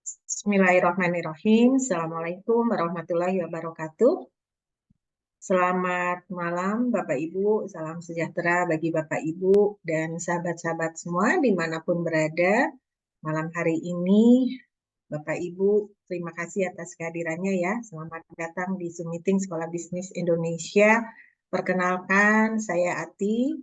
Bismillahirrahmanirrahim. Assalamualaikum warahmatullahi wabarakatuh. Selamat malam Bapak Ibu, salam sejahtera bagi Bapak Ibu dan sahabat-sahabat semua dimanapun berada. Malam hari ini Bapak Ibu, terima kasih atas kehadirannya ya. Selamat datang di Zoom Meeting Sekolah Bisnis Indonesia. Perkenalkan, saya Ati,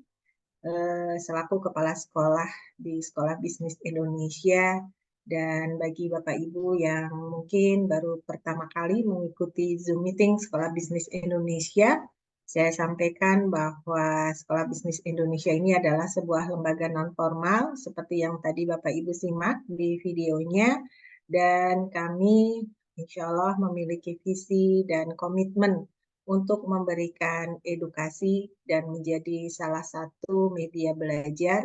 selaku Kepala Sekolah di Sekolah Bisnis Indonesia. Dan bagi Bapak Ibu yang mungkin baru pertama kali mengikuti Zoom Meeting Sekolah Bisnis Indonesia, saya sampaikan bahwa Sekolah Bisnis Indonesia ini adalah sebuah lembaga non-formal seperti yang tadi Bapak Ibu simak di videonya. Dan kami insya Allah memiliki visi dan komitmen untuk memberikan edukasi dan menjadi salah satu media belajar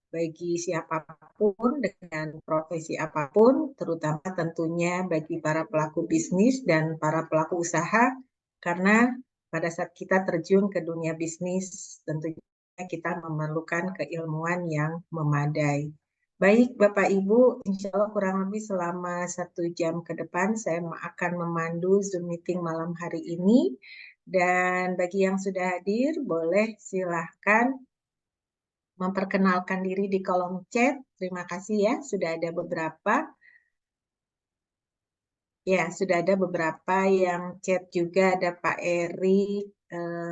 bagi siapapun dengan profesi apapun, terutama tentunya bagi para pelaku bisnis dan para pelaku usaha, karena pada saat kita terjun ke dunia bisnis, tentunya kita memerlukan keilmuan yang memadai. Baik, Bapak Ibu, insya Allah kurang lebih selama 1 jam ke depan saya akan memandu Zoom meeting malam hari ini. Dan bagi yang sudah hadir, boleh silahkan memperkenalkan diri di kolom chat. Terima kasih ya, sudah ada beberapa. Ya, sudah ada beberapa yang chat juga, ada Pak Eri,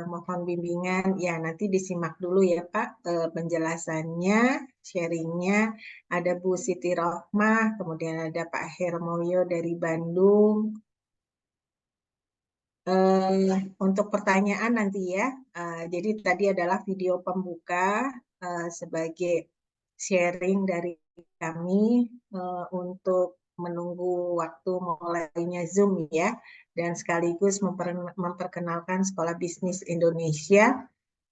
mohon bimbingan. Ya, nanti disimak dulu ya Pak penjelasannya, sharingnya. Ada Bu Siti Rohmah, kemudian ada Pak Hermoyo dari Bandung. Untuk pertanyaan nanti ya, jadi tadi adalah video pembuka sebagai sharing dari kami untuk menunggu waktu mulainya Zoom ya, dan sekaligus memperkenalkan Sekolah Bisnis Indonesia.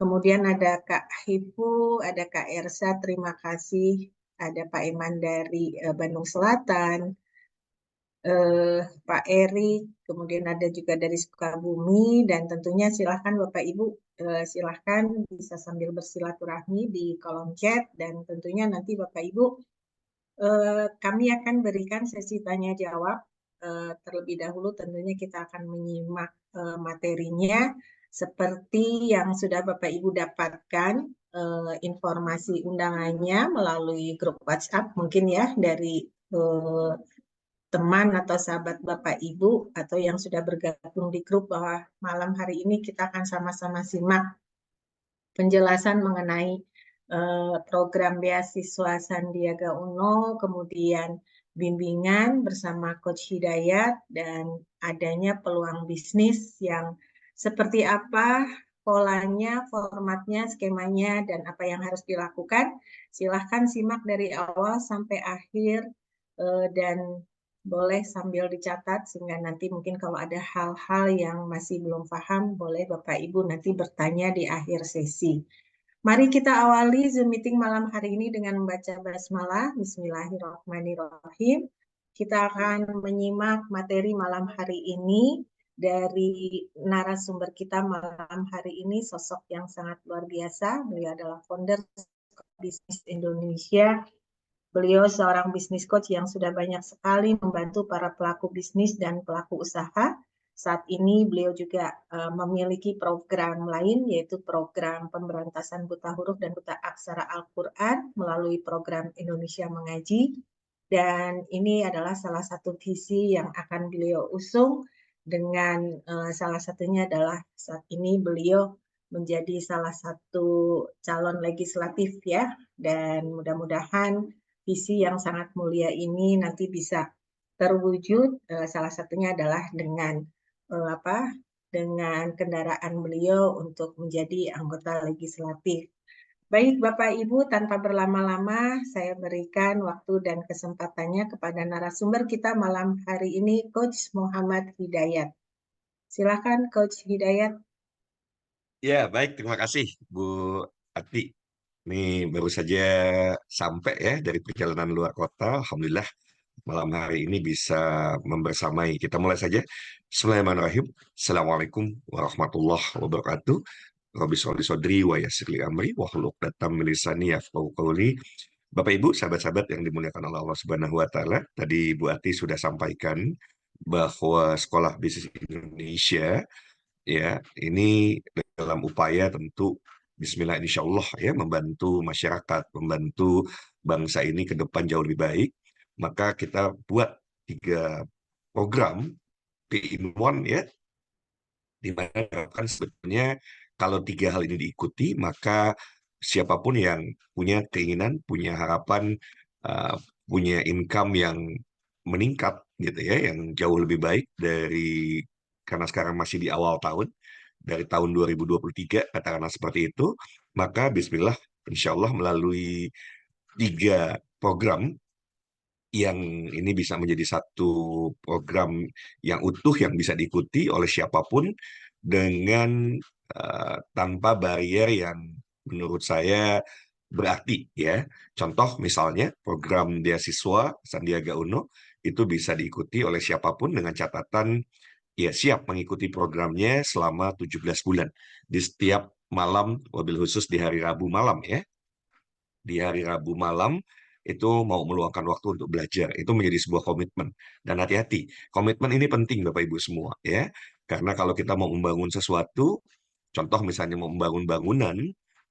Kemudian ada Kak Hipu, ada Kak Ersa, terima kasih. Ada Pak Iman dari Bandung Selatan, Pak Eri, kemudian ada juga dari Sukabumi, dan tentunya silahkan Bapak Ibu, silahkan bisa sambil bersilaturahmi di kolom chat, dan tentunya nanti Bapak Ibu, kami akan berikan sesi tanya jawab. Terlebih dahulu tentunya kita akan menyimak materinya seperti yang sudah Bapak Ibu dapatkan informasi undangannya melalui grup WhatsApp mungkin ya dari teman atau sahabat Bapak Ibu atau yang sudah bergabung di grup, bahwa malam hari ini kita akan sama-sama simak penjelasan mengenai program beasiswa Sandiaga Uno, kemudian bimbingan bersama Coach Hidayat, dan adanya peluang bisnis yang seperti apa polanya, formatnya, skemanya, dan apa yang harus dilakukan. Silahkan simak dari awal sampai akhir dan boleh sambil dicatat sehingga nanti mungkin kalau ada hal-hal yang masih belum paham, boleh Bapak Ibu nanti bertanya di akhir sesi. Mari kita awali Zoom meeting malam hari ini dengan membaca basmalah. Bismillahirrahmanirrahim. Kita akan menyimak materi malam hari ini dari narasumber kita malam hari ini, sosok yang sangat luar biasa. Beliau adalah founder Bisnis Indonesia. Beliau seorang bisnis coach yang sudah banyak sekali membantu para pelaku bisnis dan pelaku usaha. Saat ini beliau juga memiliki program lain, yaitu program pemberantasan buta huruf dan buta aksara Al-Quran melalui program Indonesia Mengaji. Dan ini adalah salah satu visi yang akan beliau usung dengan salah satunya adalah saat ini beliau menjadi salah satu calon legislatif ya. Dan mudah-mudahan visi yang sangat mulia ini nanti bisa terwujud, salah satunya adalah dengan dengan kendaraan beliau untuk menjadi anggota legislatif. Baik Bapak Ibu, tanpa berlama-lama saya berikan waktu dan kesempatannya kepada narasumber kita malam hari ini, Coach Muhammad Hidayat. Silakan Coach Hidayat. Ya, baik. Terima kasih, Bu Ati. Ini baru saja sampai ya dari perjalanan luar kota. Alhamdulillah, malam hari ini bisa membersamai. Kita mulai saja. Bismillahirrahmanirrahim. Assalamualaikum warahmatullahi wabarakatuh. Rabbi sholli sodri wa yassir li amri wa hlul 'uqdatam min lisani yafqahu qawli. Bapak Ibu, sahabat-sahabat yang dimuliakan oleh Allah Subhanahu wa taala, tadi Bu Ati sudah sampaikan bahwa Sekolah Bisnis Indonesia ya ini dalam upaya tentu Bismillah insya Allah ya membantu masyarakat, membantu bangsa ini ke depan jauh lebih baik. Maka kita buat 3 program P-in-1 ya, di mana diharapkan sebetulnya kalau 3 hal ini diikuti, maka siapapun yang punya keinginan, punya harapan, uh, punya income yang meningkat gitu ya, yang jauh lebih baik dari karena sekarang masih di awal tahun, dari tahun 2023 katakanlah seperti itu, maka Bismillah insya Allah melalui 3 program yang ini bisa menjadi satu program yang utuh yang bisa diikuti oleh siapapun dengan tanpa barrier yang menurut saya berarti ya. Contoh misalnya program beasiswa Sandiaga Uno itu bisa diikuti oleh siapapun dengan catatan ya siap mengikuti programnya selama 17 bulan di setiap malam, wabil khusus di hari Rabu malam ya, di hari Rabu malam itu mau meluangkan waktu untuk belajar. Itu menjadi sebuah komitmen. Dan hati-hati, komitmen ini penting Bapak Ibu semua ya. Karena kalau kita mau membangun sesuatu, contoh misalnya mau membangun bangunan,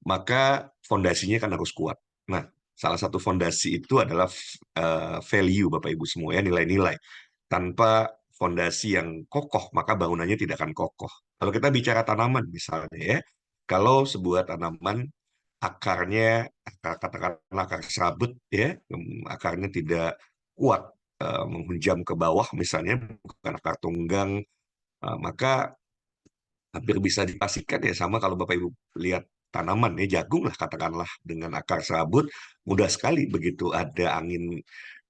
maka fondasinya kan harus kuat. Nah, salah satu fondasi itu adalah value Bapak Ibu semua ya, nilai-nilai. Tanpa fondasi yang kokoh, maka bangunannya tidak akan kokoh. Kalau kita bicara tanaman misalnya ya, kalau sebuah tanaman akarnya katakanlah akar serabut ya, akarnya tidak kuat menghunjam ke bawah misalnya, bukan akar tunggang, maka hampir bisa dipastikan ya sama kalau Bapak Ibu lihat tanaman ya, jagung lah katakanlah dengan akar serabut mudah sekali begitu ada angin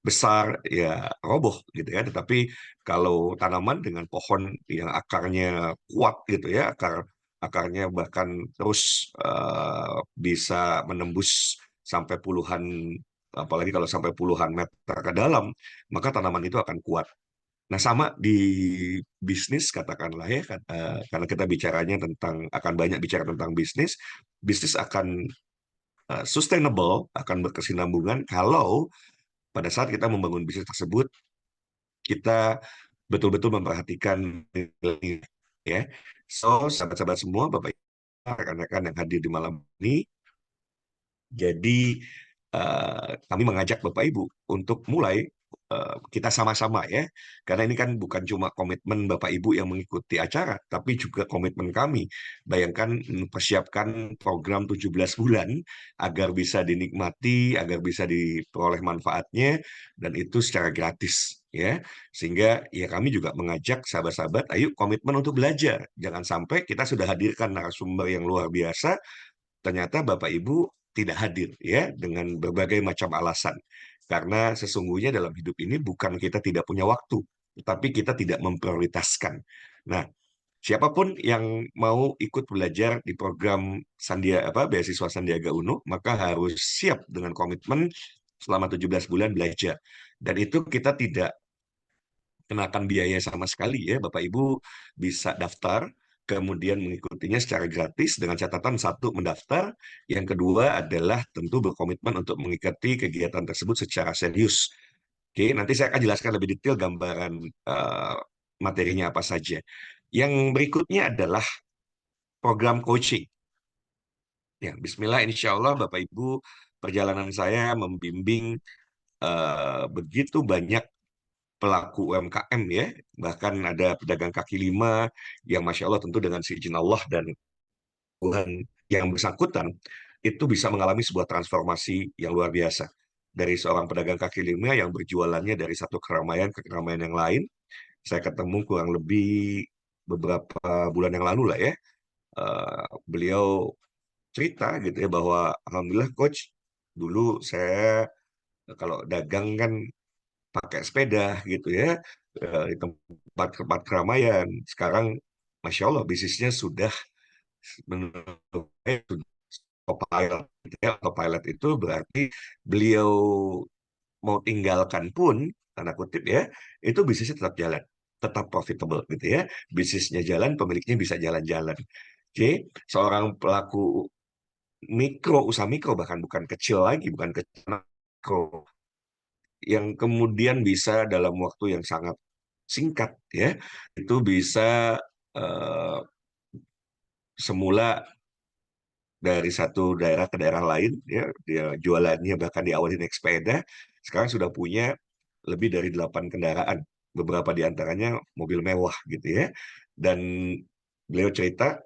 besar ya roboh gitu ya. Tetapi kalau tanaman dengan pohon yang akarnya kuat gitu ya, akarnya bahkan terus bisa menembus sampai puluhan, apalagi kalau sampai puluhan meter ke dalam, maka tanaman itu akan kuat. Nah, sama di bisnis katakanlah ya, karena kita bicaranya tentang akan banyak bicara tentang bisnis, bisnis akan sustainable, akan berkesinambungan kalau pada saat kita membangun bisnis tersebut, kita betul-betul memperhatikan nilai ya. So, sahabat-sahabat semua, Bapak Ibu, rekan-rekan yang hadir di malam ini, jadi kami mengajak Bapak Ibu untuk mulai kita sama-sama ya, karena ini kan bukan cuma komitmen Bapak Ibu yang mengikuti acara, tapi juga komitmen kami. Bayangkan mempersiapkan program 17 bulan agar bisa dinikmati, agar bisa diperoleh manfaatnya, dan itu secara gratis ya. Sehingga ya kami juga mengajak sahabat-sahabat, ayo komitmen untuk belajar. Jangan sampai kita sudah hadirkan narasumber yang luar biasa, ternyata Bapak Ibu tidak hadir ya dengan berbagai macam alasan. Karena sesungguhnya dalam hidup ini bukan kita tidak punya waktu, tetapi kita tidak memprioritaskan. Nah, siapapun yang mau ikut belajar di program beasiswa Sandiaga Uno, maka harus siap dengan komitmen selama 17 bulan belajar. Dan itu kita tidak kenakan biaya sama sekali ya, Bapak Ibu bisa daftar, kemudian mengikutinya secara gratis dengan catatan satu mendaftar, yang kedua adalah tentu berkomitmen untuk mengikuti kegiatan tersebut secara serius. Oke, nanti saya akan jelaskan lebih detail gambaran materinya apa saja. Yang berikutnya adalah program coaching. Ya, Bismillah, insya Allah Bapak Ibu, perjalanan saya membimbing begitu banyak pelaku UMKM ya, bahkan ada pedagang kaki lima yang Masya Allah tentu dengan seizin Allah dan Tuhan yang bersangkutan, itu bisa mengalami sebuah transformasi yang luar biasa. Dari seorang pedagang kaki lima yang berjualannya dari satu keramaian ke keramaian yang lain, saya ketemu kurang lebih beberapa bulan yang lalu lah ya, beliau cerita gitu ya bahwa Alhamdulillah Coach, dulu saya kalau dagang kan pakai sepeda gitu ya, di tempat-tempat keramaian. Sekarang Masya Allah bisnisnya sudah menurut saya sudah autopilot gitu ya. Autopilot itu berarti beliau mau tinggalkan pun tanda kutip ya, itu bisnisnya tetap jalan, tetap profitable gitu ya. Bisnisnya jalan, pemiliknya bisa jalan-jalan. Oke, seorang pelaku mikro, usaha mikro bahkan bukan kecil lagi, bukan kecil, mikro yang kemudian bisa dalam waktu yang sangat singkat ya itu bisa eh, semula dari satu daerah ke daerah lain ya dia jualannya bahkan diawali naik sepeda sekarang sudah punya lebih dari 8 kendaraan beberapa diantaranya mobil mewah gitu ya dan beliau cerita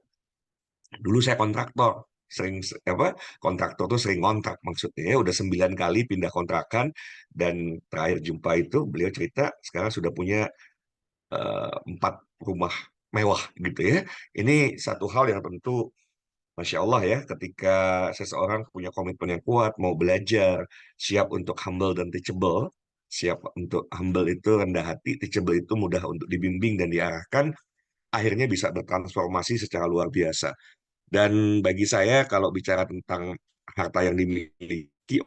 dulu saya kontraktor sering apa kontraktor tuh sering kontrak maksudnya ya udah 9 kali pindah kontrakan dan terakhir jumpa itu beliau cerita sekarang sudah punya 4 rumah mewah gitu ya ini satu hal yang tentu Masya Allah ya, ketika seseorang punya komitmen yang kuat, mau belajar, siap untuk humble dan teachable, siap untuk humble itu rendah hati, teachable itu mudah untuk dibimbing dan diarahkan, akhirnya bisa bertransformasi secara luar biasa. Dan bagi saya, kalau bicara tentang harta yang dimiliki,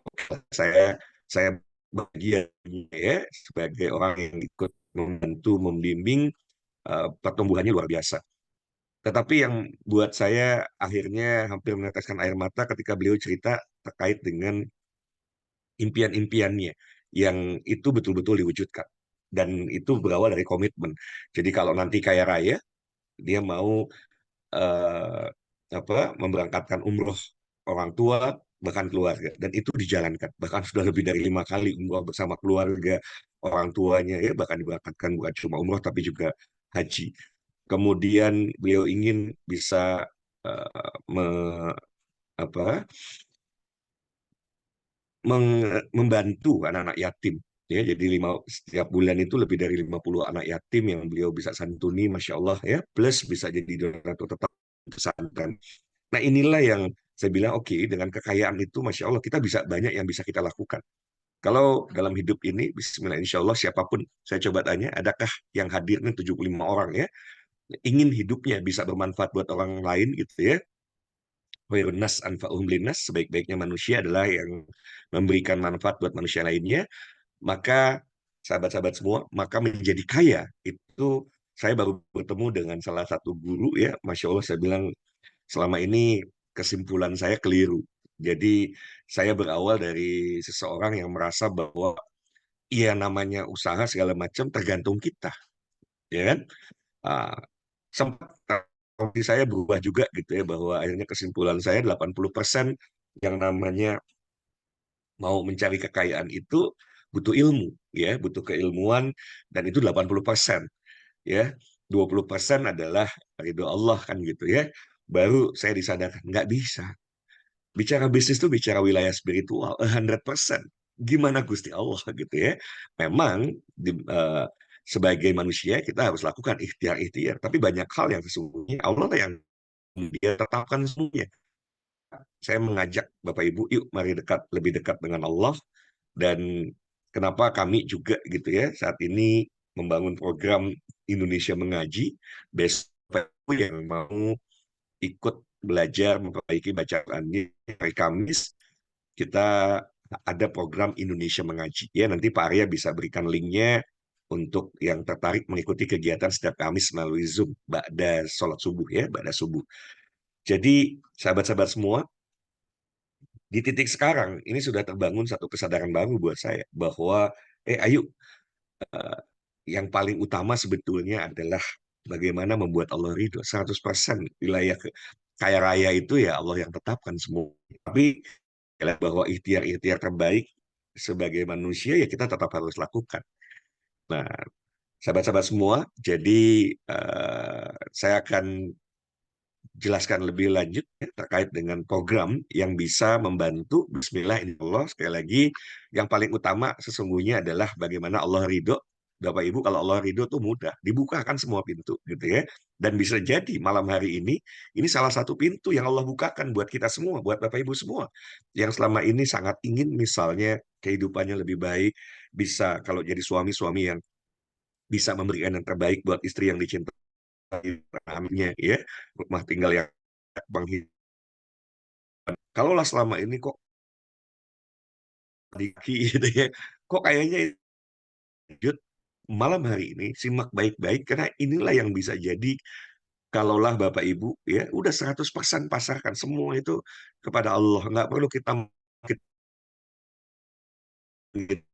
saya bahagia ya, sebagai orang yang ikut membantu, membimbing, pertumbuhannya luar biasa. Tetapi yang buat saya akhirnya hampir meneteskan air mata ketika beliau cerita terkait dengan impian-impiannya yang itu betul-betul diwujudkan. Dan itu berawal dari komitmen. Jadi kalau nanti kaya raya, dia mau eh, memberangkatkan umroh orang tua bahkan keluarga dan itu dijalankan bahkan sudah lebih dari 5 kali umroh bersama keluarga orang tuanya ya bahkan diberangkatkan bukan cuma umroh tapi juga haji. Kemudian beliau ingin bisa eh, me- apa, membantu anak-anak yatim. Ya, jadi setiap bulan itu lebih dari 50 anak yatim yang beliau bisa santuni, Masya Allah ya, plus bisa jadi donatur tetap pesantren. Nah inilah yang saya bilang, oke, dengan kekayaan itu, Masya Allah, kita bisa banyak yang bisa kita lakukan. Kalau dalam hidup ini, Bismillah, Insya Allah, siapapun, saya coba tanya, adakah yang hadir nih 75 orang ya, ingin hidupnya bisa bermanfaat buat orang lain gitu ya, khairun nas anfa'uhum linnas, sebaik-baiknya manusia adalah yang memberikan manfaat buat manusia lainnya, maka sahabat-sahabat semua, maka menjadi kaya itu saya baru bertemu dengan salah satu guru ya, Masya Allah saya bilang selama ini kesimpulan saya keliru. Jadi saya berawal dari seseorang yang merasa bahwa iya namanya usaha segala macam tergantung kita, ya kan? Ah, sempat tapi saya berubah juga gitu ya bahwa akhirnya kesimpulan saya 80% yang namanya mau mencari kekayaan itu butuh ilmu ya butuh keilmuan dan itu 80% ya 20% adalah ridho Allah kan gitu ya baru saya disadarkan nggak bisa bicara bisnis itu bicara wilayah spiritual 100% gimana Gusti Allah gitu ya memang sebagai manusia kita harus lakukan ikhtiar-ikhtiar tapi banyak hal yang sesungguhnya Allah yang dia tetapkan semuanya. Saya mengajak Bapak Ibu, yuk mari lebih dekat dengan Allah dan kenapa kami juga gitu ya saat ini membangun program Indonesia Mengaji. Besok Bapak Ibu yang mau ikut belajar memperbaiki bacaannya hari Kamis kita ada program Indonesia Mengaji. Ya nanti Pak Arya bisa berikan linknya untuk yang tertarik mengikuti kegiatan setiap Kamis melalui Zoom, ba'da sholat subuh ya, ba'da subuh. Jadi sahabat-sahabat semua, di titik sekarang ini sudah terbangun satu kesadaran baru buat saya bahwa ayo eh, yang paling utama sebetulnya adalah bagaimana membuat Allah ridho 100% wilayah kaya raya itu ya Allah yang tetapkan semua. Tapi bahwa ikhtiar-ikhtiar terbaik sebagai manusia ya kita tetap harus lakukan. Nah, sahabat-sahabat semua, jadi saya akan jelaskan lebih lanjut ya, terkait dengan program yang bisa membantu Bismillah insya Allah sekali lagi yang paling utama sesungguhnya adalah bagaimana Allah ridho Bapak Ibu kalau Allah ridho tuh mudah dibukakan semua pintu gitu ya dan bisa jadi malam hari ini salah satu pintu yang Allah bukakan buat kita semua buat Bapak Ibu semua yang selama ini sangat ingin misalnya kehidupannya lebih baik bisa kalau jadi suami-suami yang bisa memberikan yang terbaik buat istri yang dicintai aminnya ya rumah tinggal yang Bang. Kalaulah selama ini kok Diki gitu ya, kok kayaknya lanjut malam hari ini simak baik-baik karena inilah yang bisa jadi kalaulah Bapak Ibu ya udah 100% pasarkan semua itu kepada Allah nggak perlu kita gitu.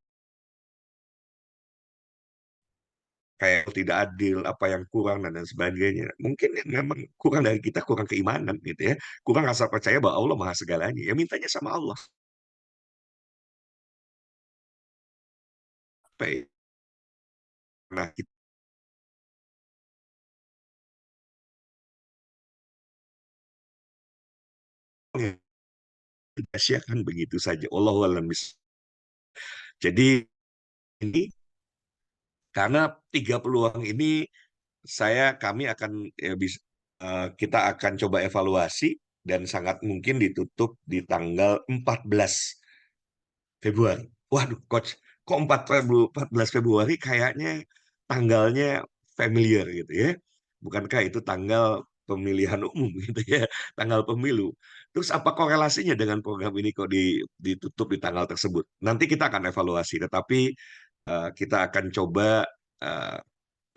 Kayak tidak adil, apa yang kurang dan lain sebagainya. Mungkin yang memang kurang dari kita, kurang keimanan gitu ya. Kurang rasa percaya bahwa Allah Maha segalanya. Ya mintanya sama Allah. Baik. Nah, kita sia-siakan begitu saja. Allahu a'lam bis-. Jadi ini karena 3 peluang ini kami akan kita akan coba evaluasi dan sangat mungkin ditutup di tanggal 14 Februari. Waduh, Coach, kok 14 Februari kayaknya tanggalnya familiar gitu ya. Bukankah itu tanggal pemilihan umum gitu ya, tanggal pemilu. Terus apa korelasinya dengan program ini kok ditutup di tanggal tersebut? Nanti kita akan evaluasi, tetapi kita akan coba eh,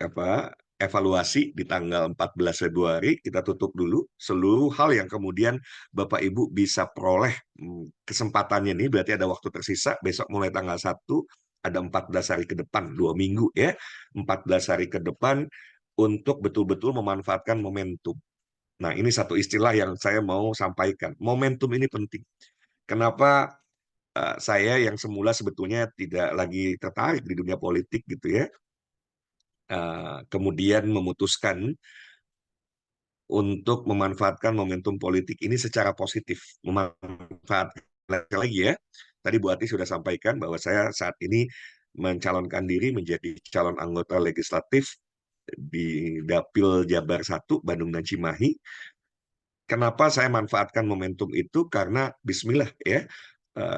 apa evaluasi di tanggal 14 Februari. Kita tutup dulu seluruh hal yang kemudian Bapak Ibu bisa peroleh kesempatannya. Ini berarti ada waktu tersisa besok mulai tanggal 1, ada 14 hari ke depan, 2 minggu ya, 14 hari ke depan untuk betul-betul memanfaatkan momentum. Nah, ini satu istilah yang saya mau sampaikan. Momentum ini penting. Kenapa saya yang semula sebetulnya tidak lagi tertarik di dunia politik gitu ya, kemudian memutuskan untuk memanfaatkan momentum politik ini secara positif. Memanfaatkan lagi ya. Tadi Bu Ati sudah sampaikan bahwa saya saat ini mencalonkan diri menjadi calon anggota legislatif di Dapil Jabar 1 Bandung dan Cimahi. Kenapa saya manfaatkan momentum itu? Karena Bismillah ya,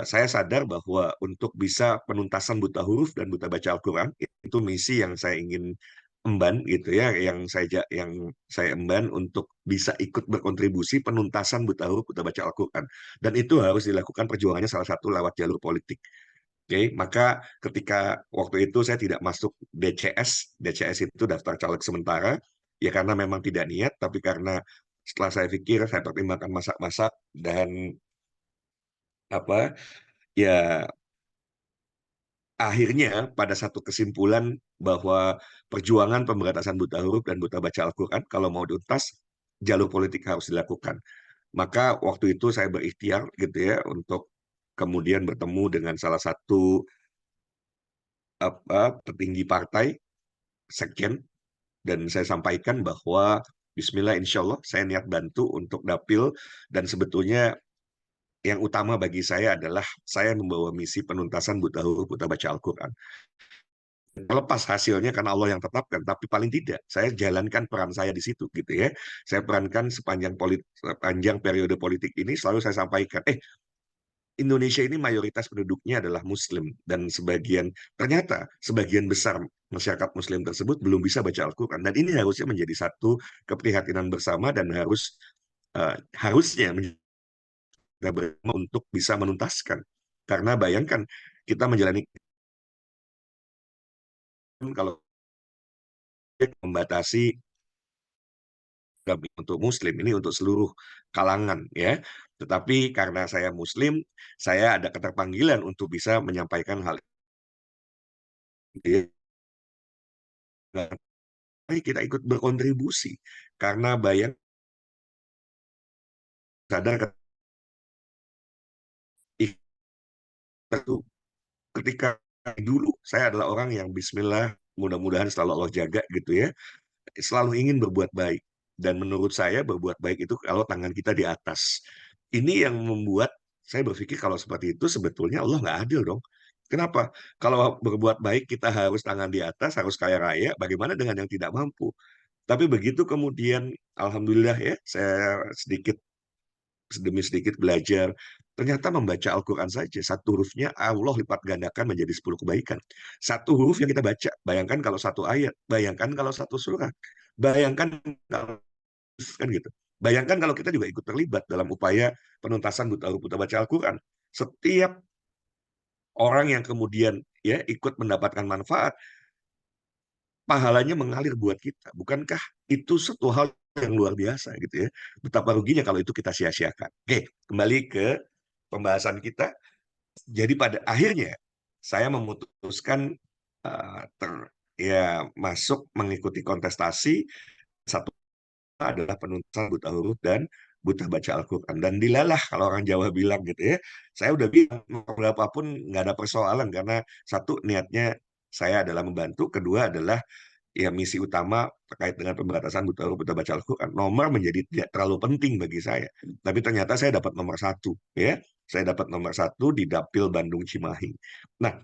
saya sadar bahwa untuk bisa penuntasan buta huruf dan buta baca Al-Quran itu misi yang saya ingin emban gitu ya, yang saya emban untuk bisa ikut berkontribusi penuntasan buta huruf buta baca Al-Quran, dan itu harus dilakukan perjuangannya salah satu lewat jalur politik. Oke, maka ketika waktu itu saya tidak masuk DCS, DCS itu daftar caleg sementara, ya karena memang tidak niat, tapi karena setelah saya pikir, saya pertimbangkan masak-masak dan apa ya, akhirnya pada satu kesimpulan bahwa perjuangan pemberantasan buta huruf dan buta baca Al-Quran kalau mau diuntas, jalur politik harus dilakukan. Maka waktu itu saya berikhtiar gitu ya untuk kemudian bertemu dengan salah satu petinggi partai, sekjen, dan saya sampaikan bahwa Bismillah, insya Allah saya niat bantu untuk dapil, dan sebetulnya yang utama bagi saya adalah saya membawa misi penuntasan buta huruf buta baca Al-Quran. Lepas hasilnya karena Allah yang tetapkan, tapi paling tidak saya jalankan peran saya di situ gitu ya. Saya perankan sepanjang periode politik ini selalu saya sampaikan, Indonesia ini mayoritas penduduknya adalah Muslim, dan ternyata sebagian besar masyarakat Muslim tersebut belum bisa baca Al-Quran, dan ini harusnya menjadi satu keprihatinan bersama dan harusnya menjadi bersama untuk bisa menuntaskan. Karena bayangkan kita menjalani, kalau membatasi untuk Muslim, ini untuk seluruh kalangan ya. Tetapi karena saya Muslim, saya ada keterpanggilan untuk bisa menyampaikan hal ini. Mari kita ikut berkontribusi, karena bayang sadar itu ketika dulu saya adalah orang yang Bismillah, mudah-mudahan selalu Allah jaga gitu ya, selalu ingin berbuat baik. Dan menurut saya berbuat baik itu kalau tangan kita di atas. Ini yang membuat saya berpikir kalau seperti itu sebetulnya Allah nggak adil dong. Kenapa? Kalau berbuat baik kita harus tangan di atas, harus kaya raya, bagaimana dengan yang tidak mampu? Tapi begitu kemudian, Alhamdulillah ya, saya sedikit demi sedikit belajar, ternyata membaca Al-Quran saja, satu hurufnya Allah lipat gandakan menjadi 10 kebaikan. Satu huruf yang kita baca, bayangkan kalau satu ayat, bayangkan kalau satu surat, bayangkan kalau kan gitu. Bayangkan kalau kita juga ikut terlibat dalam upaya penuntasan buta huruf buta baca Al-Quran. Setiap orang yang kemudian ya ikut mendapatkan manfaat, pahalanya mengalir buat kita. Bukankah itu satu hal yang luar biasa gitu ya? Betapa ruginya kalau itu kita sia-siakan. Oke, kembali ke pembahasan kita. Jadi pada akhirnya saya memutuskan eh, ter, ya masuk mengikuti kontestasi. Satu adalah penuntasan buta huruf dan buta baca Al-Quran. Dan dilalah kalau orang Jawa bilang gitu ya. Saya udah bilang berapapun nggak ada persoalan karena satu niatnya saya adalah membantu, kedua adalah ya misi utama terkait dengan pemberantasan buta huruf buta baca Al-Quran. Nomor menjadi tidak terlalu penting bagi saya. Tapi ternyata saya dapat nomor satu ya. Saya dapat nomor satu di Dapil Bandung Cimahi. Nah,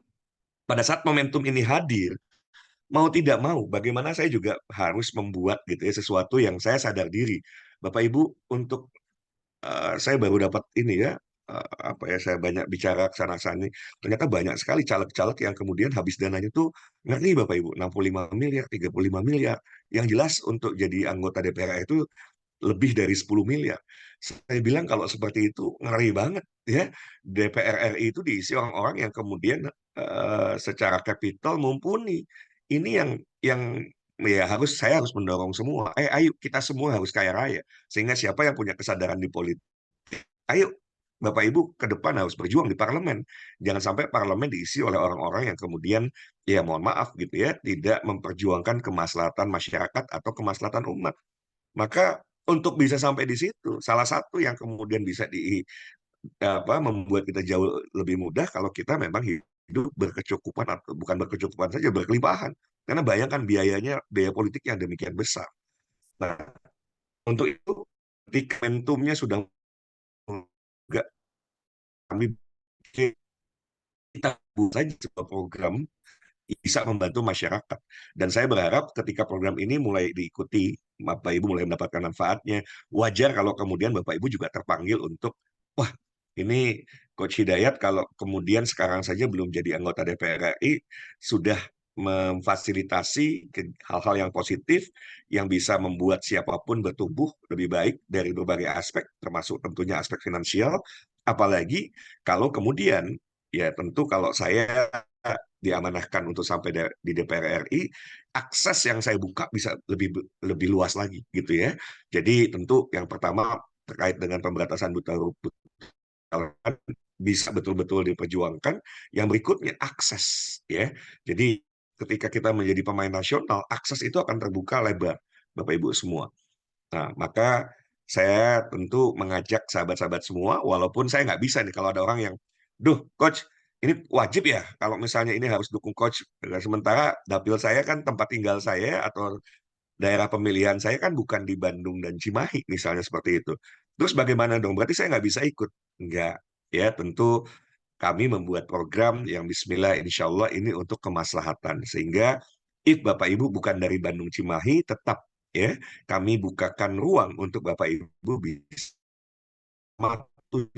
pada saat momentum ini hadir, mau tidak mau, bagaimana saya juga harus membuat gitu ya sesuatu yang saya sadar diri. Bapak Ibu, untuk saya baru dapat ini ya, apa ya, saya banyak bicara ke sana sini. Ternyata banyak sekali caleg-caleg yang kemudian habis dananya tuh ngerti Bapak Ibu, 65 miliar, 35 miliar. Yang jelas untuk jadi anggota DPR itu lebih dari 10 miliar. Saya bilang kalau seperti itu ngeri banget ya. DPR RI itu diisi orang-orang yang kemudian secara kapital mumpuni. Ini yang ya saya harus mendorong semua. Ayo kita semua harus kaya raya. Sehingga siapa yang punya kesadaran di politik, ayo Bapak Ibu ke depan harus berjuang di parlemen. Jangan sampai parlemen diisi oleh orang-orang yang kemudian ya mohon maaf gitu ya, tidak memperjuangkan kemaslahatan masyarakat atau kemaslahatan umat. Maka untuk bisa sampai di situ, salah satu yang kemudian bisa membuat kita jauh lebih mudah kalau kita memang hidup berkecukupan atau bukan berkecukupan saja berkelimpahan. Karena bayangkan biayanya, biaya politik yang demikian besar. Nah, untuk itu ketika momentumnya sudah enggak, kami pikir kita buat saja sebuah program bisa membantu masyarakat. Dan saya berharap ketika program ini mulai diikuti, Bapak Ibu mulai mendapatkan manfaatnya, wajar kalau kemudian Bapak Ibu juga terpanggil untuk, wah ini Coach Hidayat kalau kemudian sekarang saja belum jadi anggota DPR RI, sudah memfasilitasi hal-hal yang positif yang bisa membuat siapapun bertumbuh lebih baik dari berbagai aspek, termasuk tentunya aspek finansial, apalagi kalau kemudian, ya tentu kalau saya diamanahkan untuk sampai di DPR RI, akses yang saya buka bisa lebih lebih luas lagi gitu ya. Jadi tentu yang pertama terkait dengan pemberantasan buta huruf bisa betul-betul diperjuangkan. Yang berikutnya akses ya. Jadi ketika kita menjadi pemain nasional, akses itu akan terbuka lebar, Bapak Ibu semua. Nah, maka saya tentu mengajak sahabat-sahabat semua, walaupun saya nggak bisa nih kalau ada orang yang, duh, coach, ini wajib ya kalau misalnya ini harus dukung coach. Nah, sementara dapil saya kan tempat tinggal saya atau daerah pemilihan saya kan bukan di Bandung dan Cimahi, misalnya seperti itu. Terus bagaimana dong? Berarti saya nggak bisa ikut? Enggak. Ya, tentu kami membuat program yang bismillah insya Allah ini untuk kemaslahatan. Sehingga if Bapak Ibu bukan dari Bandung Cimahi, tetap ya kami bukakan ruang untuk Bapak Ibu bisa 7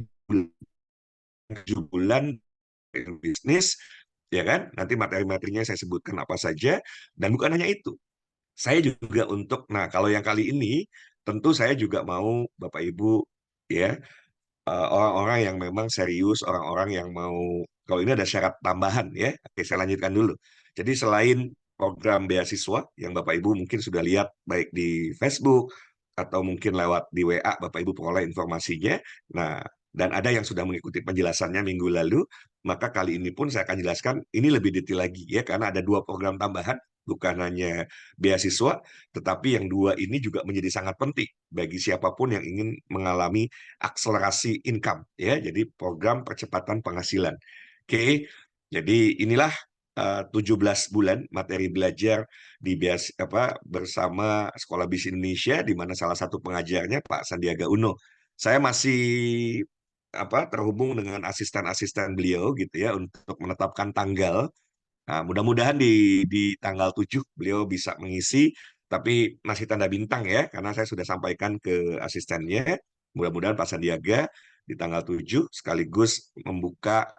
bulan bisnis, ya kan? Nanti materi-materinya saya sebutkan apa saja. Dan bukan hanya itu, saya juga untuk, nah kalau yang kali ini, tentu saya juga mau Bapak Ibu ya orang-orang yang memang serius, orang-orang yang mau, kalau ini ada syarat tambahan ya. Oke, saya lanjutkan dulu. Jadi selain program beasiswa yang Bapak Ibu mungkin sudah lihat baik di Facebook atau mungkin lewat di WA Bapak Ibu peroleh informasinya. Nah, dan ada yang sudah mengikuti penjelasannya minggu lalu, maka kali ini pun saya akan jelaskan ini lebih detail lagi ya karena ada 2 program tambahan bukan hanya beasiswa, tetapi yang 2 ini juga menjadi sangat penting bagi siapapun yang ingin mengalami akselerasi income ya. Jadi program percepatan penghasilan. Oke. Jadi inilah 17 bulan materi belajar di bersama Sekolah Bisnis Indonesia di mana salah satu pengajarnya Pak Sandiaga Uno. Saya masih terhubung dengan asisten-asisten beliau gitu ya untuk menetapkan tanggal. Nah, mudah-mudahan di tanggal 7 beliau bisa mengisi, tapi masih tanda bintang ya, karena saya sudah sampaikan ke asistennya. Mudah-mudahan Pak Sandiaga di tanggal 7 sekaligus membuka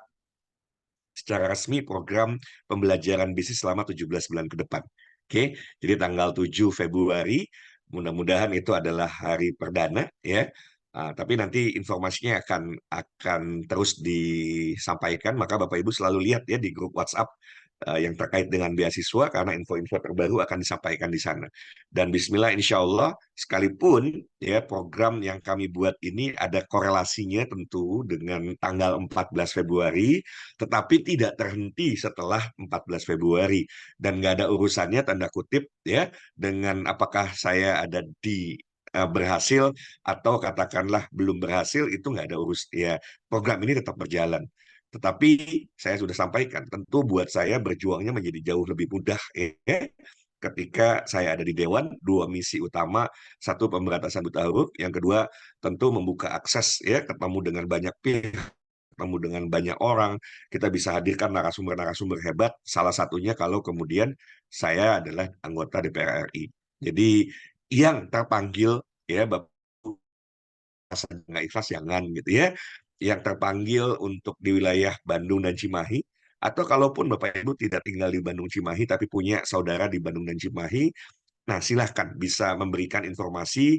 secara resmi program pembelajaran bisnis selama 17 bulan ke depan. Oke, jadi tanggal 7 Februari, mudah-mudahan itu adalah hari perdana ya. Tapi nanti informasinya akan terus disampaikan, maka Bapak Ibu selalu lihat ya di grup WhatsApp yang terkait dengan beasiswa karena info-info terbaru akan disampaikan di sana. Dan Bismillah, insya Allah, sekalipun ya program yang kami buat ini ada korelasinya tentu dengan tanggal 14 Februari, tetapi tidak terhenti setelah 14 Februari dan nggak ada urusannya tanda kutip ya dengan apakah saya ada di berhasil atau katakanlah belum berhasil, itu nggak ada urus ya, program ini tetap berjalan. Tetapi saya sudah sampaikan, tentu buat saya berjuangnya menjadi jauh lebih mudah ya, ketika saya ada di Dewan, dua misi utama, satu pemberantasan buta huruf, yang kedua tentu membuka akses ya, ketemu dengan banyak pihak, ketemu dengan banyak orang, kita bisa hadirkan narasumber-narasumber hebat, salah satunya kalau kemudian saya adalah anggota DPR RI. Jadi yang terpanggil ya Bapak nggak ikhlas jangan gitu ya, yang terpanggil untuk di wilayah Bandung dan Cimahi, atau kalaupun Bapak Ibu tidak tinggal di Bandung Cimahi tapi punya saudara di Bandung dan Cimahi, nah silahkan bisa memberikan informasi.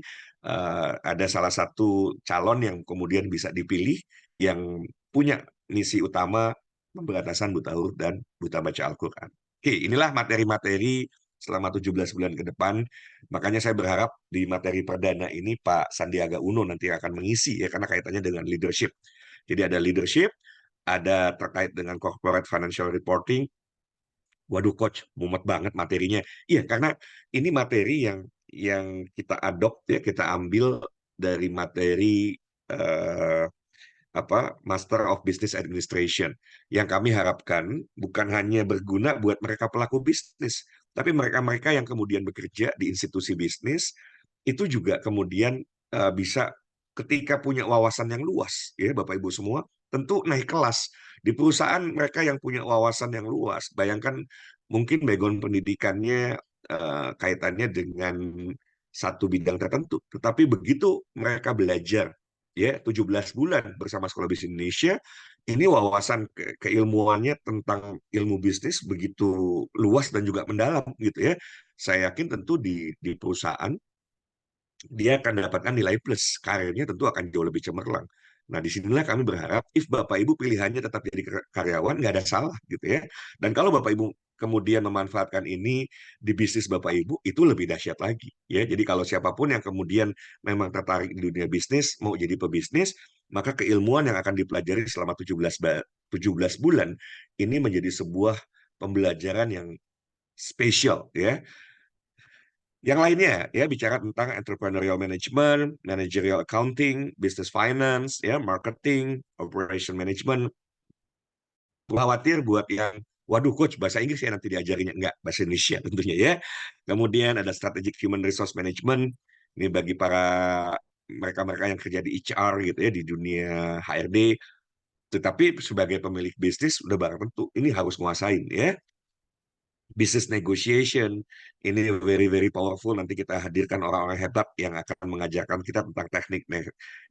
Ada salah satu calon yang kemudian bisa dipilih yang punya misi utama pemberantasan buta huruf dan buta baca Al-Quran. Oke, inilah materi-materi selama 17 bulan ke depan. Makanya saya berharap di materi perdana ini Pak Sandiaga Uno nanti akan mengisi ya, karena kaitannya dengan leadership. Jadi ada leadership, ada terkait dengan corporate financial reporting. Waduh coach, mumet banget materinya. Iya, karena ini materi yang kita adopt ya, kita ambil dari materi eh, Master of Business Administration, yang kami harapkan bukan hanya berguna buat mereka pelaku bisnis, tapi mereka-mereka yang kemudian bekerja di institusi bisnis itu juga kemudian bisa ketika punya wawasan yang luas ya Bapak Ibu semua, tentu naik kelas di perusahaan mereka yang punya wawasan yang luas. Bayangkan mungkin background pendidikannya kaitannya dengan satu bidang tertentu, tetapi begitu mereka belajar ya 17 bulan bersama Sekolah Bisnis Indonesia, ini wawasan keilmuannya tentang ilmu bisnis begitu luas dan juga mendalam gitu ya. Saya yakin tentu di perusahaan dia akan mendapatkan nilai plus, karirnya tentu akan jauh lebih cemerlang. Nah, disinilah kami berharap, if Bapak Ibu pilihannya tetap jadi karyawan, nggak ada salah gitu ya. Dan kalau Bapak Ibu kemudian memanfaatkan ini di bisnis Bapak Ibu, itu lebih dahsyat lagi ya. Jadi kalau siapapun yang kemudian memang tertarik di dunia bisnis, mau jadi pebisnis, maka keilmuan yang akan dipelajari selama 17 bulan ini menjadi sebuah pembelajaran yang spesial ya. Yang lainnya ya bicara tentang entrepreneurial management, managerial accounting, business finance, ya marketing, operation management. Khawatir buat yang waduh coach bahasa Inggris ya nanti diajarinya, enggak, bahasa Indonesia tentunya ya. Kemudian ada strategic human resource management, ini bagi para mereka-mereka yang kerja di HR gitu ya, di dunia HRD. Tetapi sebagai pemilik bisnis udah barang tentu ini harus nguasain ya. Business negotiation ini very very powerful. Nanti kita hadirkan orang-orang hebat yang akan mengajarkan kita tentang teknik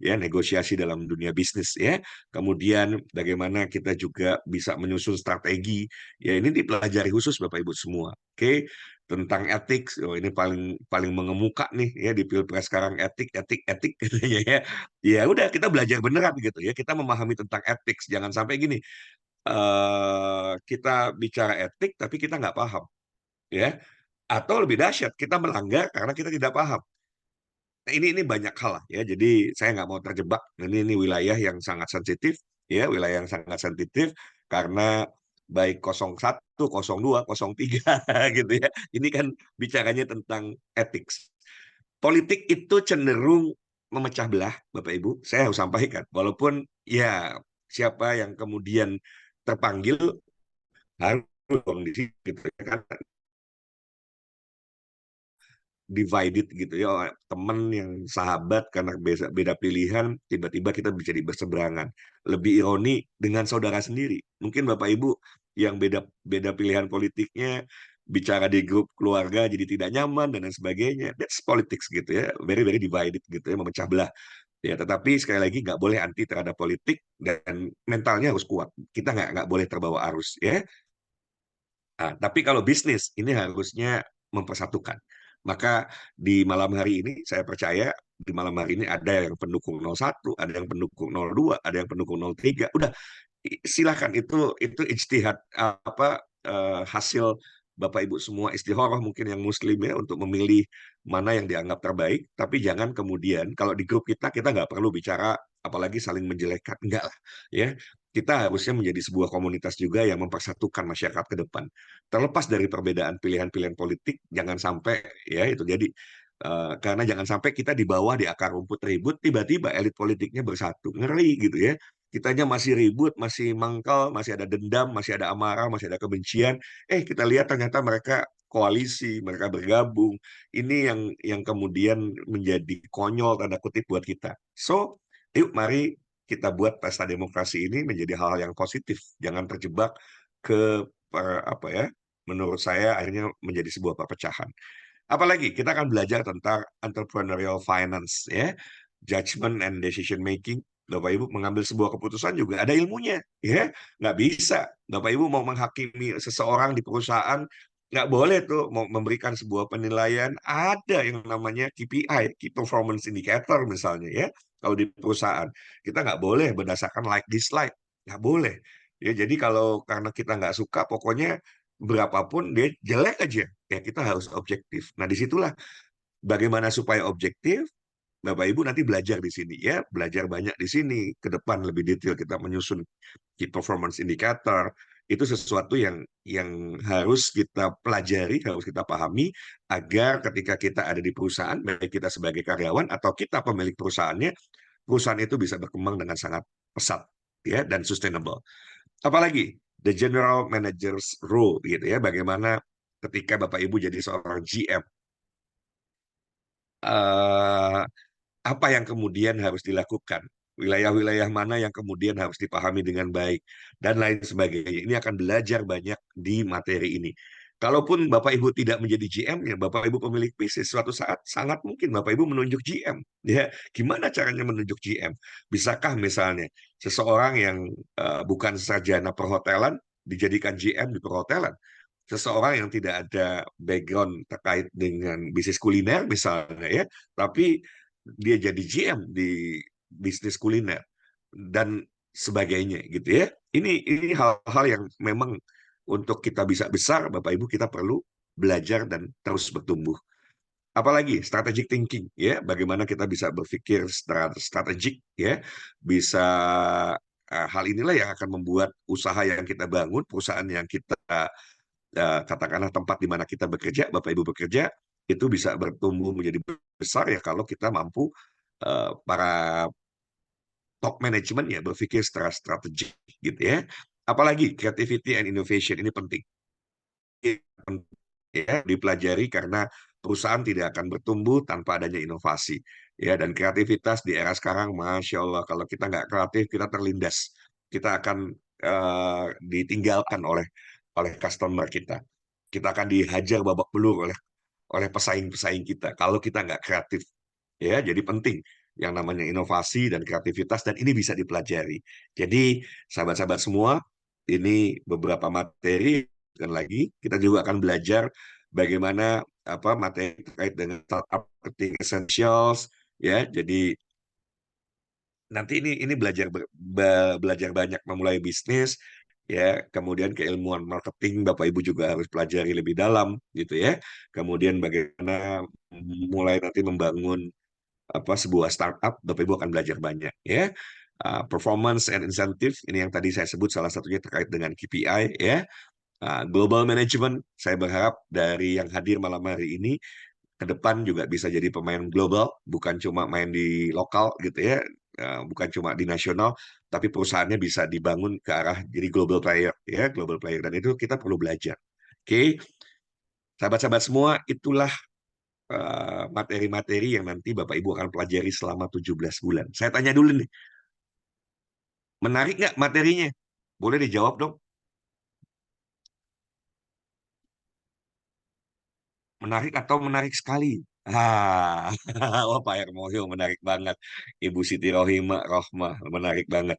ya negosiasi dalam dunia bisnis ya. Kemudian bagaimana kita juga bisa menyusun strategi ya, ini dipelajari khusus Bapak Ibu semua. Oke, tentang etik, oh, ini paling paling mengemuka nih ya di Pilpres sekarang, etik etik etik katanya ya. Ya udah kita belajar beneran gitu ya, kita memahami tentang etik, jangan sampai gini kita bicara etik tapi kita nggak paham ya, atau lebih dahsyat kita melanggar karena kita tidak paham. Nah, ini banyak hal lah ya, jadi saya nggak mau terjebak. Ini wilayah yang sangat sensitif ya, wilayah yang sangat sensitif karena baik 01, 02, 03 gitu ya, ini kan bicaranya tentang etik. Politik itu cenderung memecah belah Bapak Ibu, saya harus sampaikan, walaupun ya siapa yang kemudian terpanggil harus dong di situ gitu ya kan, divided gitu ya, teman yang sahabat karena beda, beda pilihan tiba-tiba kita bisa di berseberangan. Lebih ironi dengan saudara sendiri, mungkin Bapak Ibu yang beda beda pilihan politiknya bicara di grup keluarga jadi tidak nyaman dan lain sebagainya. That's politics gitu ya, very very divided gitu ya, memecah belah ya. Tetapi sekali lagi nggak boleh anti terhadap politik dan mentalnya harus kuat, kita nggak boleh terbawa arus ya. Nah, tapi kalau bisnis ini harusnya mempersatukan. Maka di malam hari ini saya percaya di malam hari ini ada yang pendukung 01, ada yang pendukung 02, ada yang pendukung 03. Udah silakan, itu ijtihad apa hasil Bapak Ibu semua istikharah mungkin yang muslim ya untuk memilih mana yang dianggap terbaik, tapi jangan kemudian kalau di grup kita nggak perlu bicara apalagi saling menjelekkan, enggak lah ya. Kita harusnya menjadi sebuah komunitas juga yang mempersatukan masyarakat ke depan. Terlepas dari perbedaan pilihan-pilihan politik, jangan sampai ya itu jadi karena jangan sampai kita di bawah di akar rumput ribut, tiba-tiba elit politiknya bersatu, ngeri gitu ya. Kitanya masih ribut, masih mangkal, masih ada dendam, masih ada amarah, masih ada kebencian. Kita lihat ternyata mereka koalisi, mereka bergabung. Ini yang kemudian menjadi konyol tanda kutip buat kita. So, yuk mari kita buat pesta demokrasi ini menjadi hal yang positif. Jangan terjebak ke apa ya? Menurut saya akhirnya menjadi sebuah perpecahan. Apalagi kita akan belajar tentang entrepreneurial finance ya, judgment and decision making. Bapak Ibu mengambil sebuah keputusan juga ada ilmunya, ya. Nggak bisa. Bapak Ibu mau menghakimi seseorang di perusahaan, nggak boleh tuh mau memberikan sebuah penilaian. Ada yang namanya KPI, Key Performance Indicator misalnya ya. Kalau di perusahaan, kita nggak boleh berdasarkan like dislike, nggak boleh. Ya, jadi kalau karena kita nggak suka, pokoknya berapapun dia jelek aja, ya kita harus objektif. Nah, disitulah bagaimana supaya objektif. Bapak Ibu nanti belajar di sini ya, belajar banyak di sini. Ke depan lebih detail kita menyusun key performance indicator. Itu sesuatu yang harus kita pelajari, harus kita pahami agar ketika kita ada di perusahaan, baik kita sebagai karyawan atau kita pemilik perusahaannya, perusahaan itu bisa berkembang dengan sangat pesat ya dan sustainable. Apalagi the general manager's role gitu ya, bagaimana ketika Bapak Ibu jadi seorang GM, eh, apa yang kemudian harus dilakukan, wilayah-wilayah mana yang kemudian harus dipahami dengan baik, dan lain sebagainya. Ini akan belajar banyak di materi ini. Kalaupun Bapak Ibu tidak menjadi GM, ya Bapak Ibu pemilik bisnis, suatu saat sangat mungkin Bapak Ibu menunjuk GM. Ya, gimana caranya menunjuk GM? Bisakah misalnya seseorang yang bukan sarjana perhotelan dijadikan GM di perhotelan? Seseorang yang tidak ada background terkait dengan bisnis kuliner misalnya ya, tapi dia jadi GM di bisnis kuliner dan sebagainya gitu ya. Ini hal-hal yang memang untuk kita bisa besar, Bapak Ibu kita perlu belajar dan terus bertumbuh. Apalagi strategic thinking ya, bagaimana kita bisa berpikir strategik ya, bisa hal inilah yang akan membuat usaha yang kita bangun, perusahaan yang kita katakanlah tempat di mana kita bekerja, Bapak Ibu bekerja, itu bisa bertumbuh menjadi besar ya kalau kita mampu para top management ya berpikir secara strategik gitu ya. Apalagi creativity and innovation ini penting ya dipelajari karena perusahaan tidak akan bertumbuh tanpa adanya inovasi ya, dan kreativitas di era sekarang Masya Allah kalau kita nggak kreatif kita terlindas, kita akan ditinggalkan oleh customer kita akan dihajar babak belur oleh pesaing-pesaing kita kalau kita nggak kreatif ya. Jadi penting yang namanya inovasi dan kreativitas dan ini bisa dipelajari. Jadi sahabat-sahabat semua, ini beberapa materi dan lagi kita juga akan belajar bagaimana apa materi terkait dengan startup marketing essentials ya. Jadi nanti ini belajar banyak memulai bisnis ya, kemudian keilmuan marketing Bapak Ibu juga harus pelajari lebih dalam gitu ya. Kemudian bagaimana mulai nanti membangun apa sebuah startup, Bapak Ibu akan belajar banyak ya. Performance and incentive ini yang tadi saya sebut salah satunya terkait dengan KPI ya. Global management saya berharap dari yang hadir malam hari ini ke depan juga bisa jadi pemain global, bukan cuma main di lokal gitu ya, bukan cuma di nasional, tapi perusahaannya bisa dibangun ke arah jadi global player ya, global player dan itu kita perlu belajar. Oke, sahabat-sahabat semua, itulah materi-materi yang nanti Bapak Ibu akan pelajari selama 17 bulan. Saya tanya dulu nih, menarik nggak materinya? Boleh dijawab dong. Menarik atau menarik sekali? Oh Pak Hermohio menarik banget. Ibu Siti Rohimah, Rohmah, menarik banget.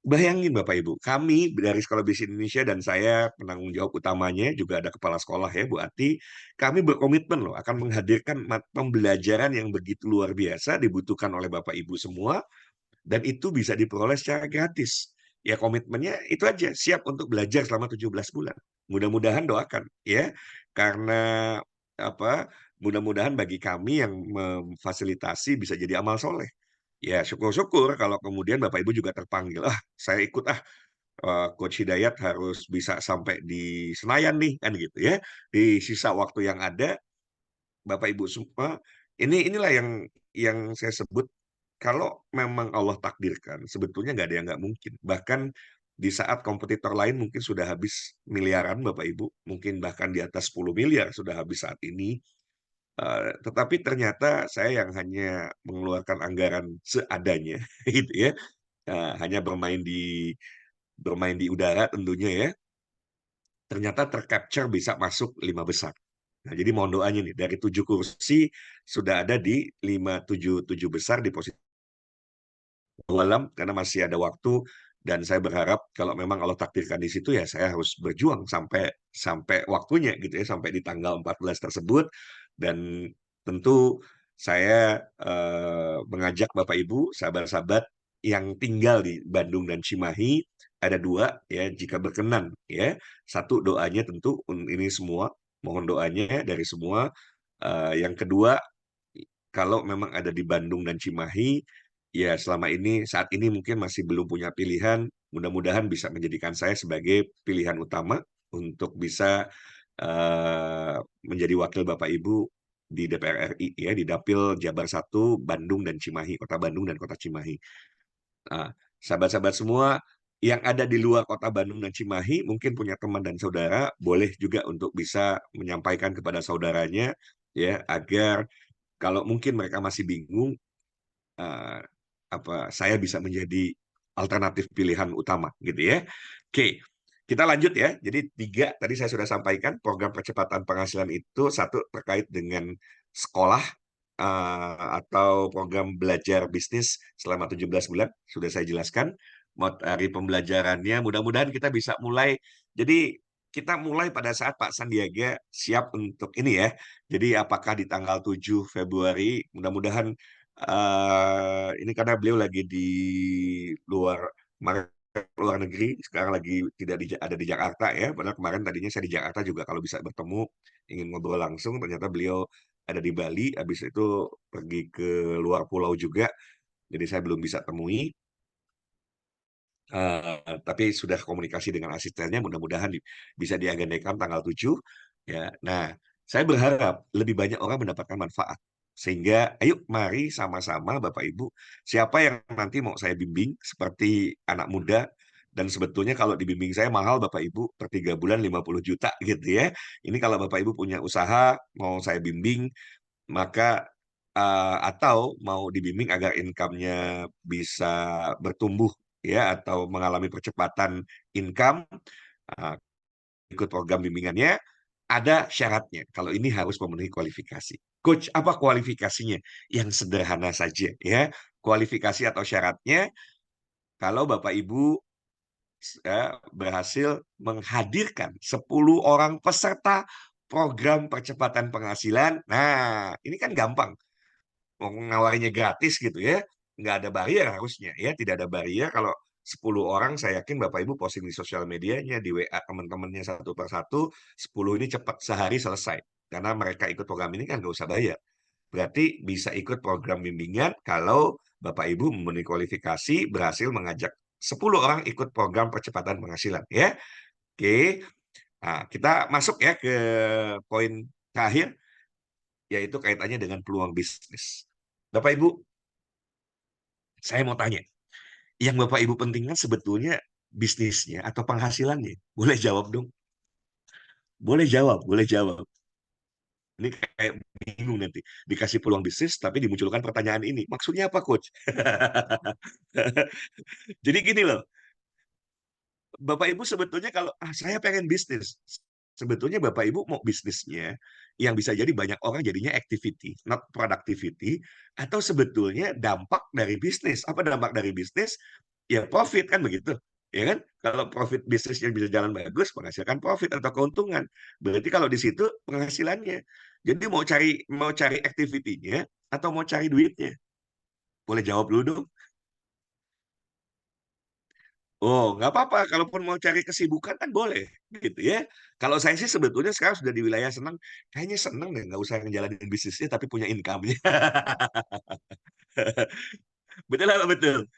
Bayangin Bapak Ibu, kami dari Sekolah Bisnis Indonesia dan saya penanggung jawab utamanya juga ada kepala sekolah ya Bu Ati, kami berkomitmen loh akan menghadirkan pembelajaran yang begitu luar biasa dibutuhkan oleh Bapak Ibu semua dan itu bisa diperoleh secara gratis. Ya komitmennya itu aja, siap untuk belajar selama 17 bulan. mudah-mudahan doakan ya, karena apa? Mudah-mudahan bagi kami yang memfasilitasi bisa jadi amal soleh. Ya syukur-syukur kalau kemudian Bapak Ibu juga terpanggil, ah saya ikut ah, Coach Hidayat harus bisa sampai di Senayan nih kan gitu ya. Di sisa waktu yang ada Bapak Ibu semua, inilah yang saya sebut kalau memang Allah takdirkan, sebetulnya nggak ada yang nggak mungkin. Bahkan di saat kompetitor lain mungkin sudah habis miliaran Bapak Ibu, mungkin bahkan di atas 10 miliar sudah habis saat ini. Tetapi ternyata saya yang hanya mengeluarkan anggaran seadanya, gitu ya. Hanya bermain di udara tentunya ya. Ternyata tercapture bisa masuk 5 besar. Nah, jadi mohon doanya nih, dari 7 kursi sudah ada di 5, 7 besar di posisi malam karena masih ada waktu dan saya berharap kalau memang Allah takdirkan di situ ya saya harus berjuang sampai sampai waktunya gitu ya, sampai di tanggal 14 tersebut dan tentu saya mengajak Bapak Ibu, sahabat-sahabat yang tinggal di Bandung dan Cimahi ada dua ya jika berkenan ya. Satu doanya tentu ini semua, mohon doanya dari semua. Yang kedua kalau memang ada di Bandung dan Cimahi, ya selama ini, saat ini mungkin masih belum punya pilihan, mudah-mudahan bisa menjadikan saya sebagai pilihan utama untuk bisa menjadi wakil Bapak Ibu di DPR RI ya, di Dapil Jabar 1 Bandung dan Cimahi, Kota Bandung dan Kota Cimahi. Nah, sahabat-sahabat semua yang ada di luar Kota Bandung dan Cimahi mungkin punya teman dan saudara, boleh juga untuk bisa menyampaikan kepada saudaranya ya agar kalau mungkin mereka masih bingung, eh, saya bisa menjadi alternatif pilihan utama gitu ya. Oke, kita lanjut ya. Jadi 3 tadi saya sudah sampaikan program percepatan penghasilan itu satu terkait dengan sekolah atau program belajar bisnis selama 17 bulan sudah saya jelaskan. Materi pembelajarannya mudah-mudahan kita bisa mulai. Jadi kita mulai pada saat Pak Sandiaga siap untuk ini ya. Jadi apakah di tanggal 7 Februari mudah-mudahan ini karena beliau lagi di luar luar negeri, sekarang lagi tidak ada di Jakarta ya. Padahal kemarin tadinya saya di Jakarta juga kalau bisa bertemu, ingin ngobrol langsung, ternyata beliau ada di Bali, habis itu pergi ke luar pulau juga, jadi saya belum bisa temui. Tapi sudah komunikasi dengan asistennya, mudah-mudahan bisa diagendakan tanggal 7 ya. Nah, saya berharap lebih banyak orang mendapatkan manfaat. Sehingga ayo mari sama-sama Bapak Ibu, siapa yang nanti mau saya bimbing seperti anak muda dan sebetulnya kalau dibimbing saya mahal Bapak Ibu per 3 bulan 50 juta gitu ya. Ini kalau Bapak Ibu punya usaha mau saya bimbing maka atau mau dibimbing agar income-nya bisa bertumbuh ya atau mengalami percepatan income, uh, ikut program bimbingannya, ada syaratnya. Kalau ini harus memenuhi kualifikasi. Coach, apa kualifikasinya? Yang sederhana saja ya. Kualifikasi atau syaratnya, kalau Bapak Ibu berhasil menghadirkan 10 orang peserta program percepatan penghasilan. Nah, ini kan gampang mau ngawarinya gratis gitu ya, nggak ada barrier harusnya ya, tidak ada barrier kalau 10 orang saya yakin Bapak Ibu posting di sosial medianya, di WA teman-temannya satu per satu, 10 ini cepat sehari selesai. Karena mereka ikut program ini kan nggak usah bayar. Berarti bisa ikut program bimbingan kalau Bapak Ibu memenuhi kualifikasi berhasil mengajak 10 orang ikut program percepatan penghasilan ya. Oke. Nah, kita masuk ya ke poin terakhir yaitu kaitannya dengan peluang bisnis. Bapak Ibu, saya mau tanya, yang Bapak Ibu pentingkan sebetulnya bisnisnya atau penghasilannya? Boleh jawab dong. Boleh jawab, boleh jawab. Ini kayak bingung nanti. Dikasih peluang bisnis, tapi dimunculkan pertanyaan ini. Maksudnya apa, Coach? Jadi gini loh, Bapak Ibu sebetulnya kalau saya pengen bisnis, sebetulnya Bapak Ibu mau bisnisnya yang bisa jadi banyak orang jadinya activity, not productivity, atau sebetulnya dampak dari bisnis. Apa dampak dari bisnis? Ya profit kan begitu. Ya kan? Kalau profit bisnisnya bisa jalan bagus, menghasilkan profit atau keuntungan. Berarti kalau di situ penghasilannya. Jadi mau cari activity-nya atau mau cari duitnya? Boleh jawab dulu dong. Oh, nggak apa-apa, kalaupun mau cari kesibukan kan boleh, gitu ya. Kalau saya sih sebetulnya sekarang sudah di wilayah senang, kayaknya seneng deh nggak usah ngejalanin bisnisnya tapi punya income-nya. Betul apa betul?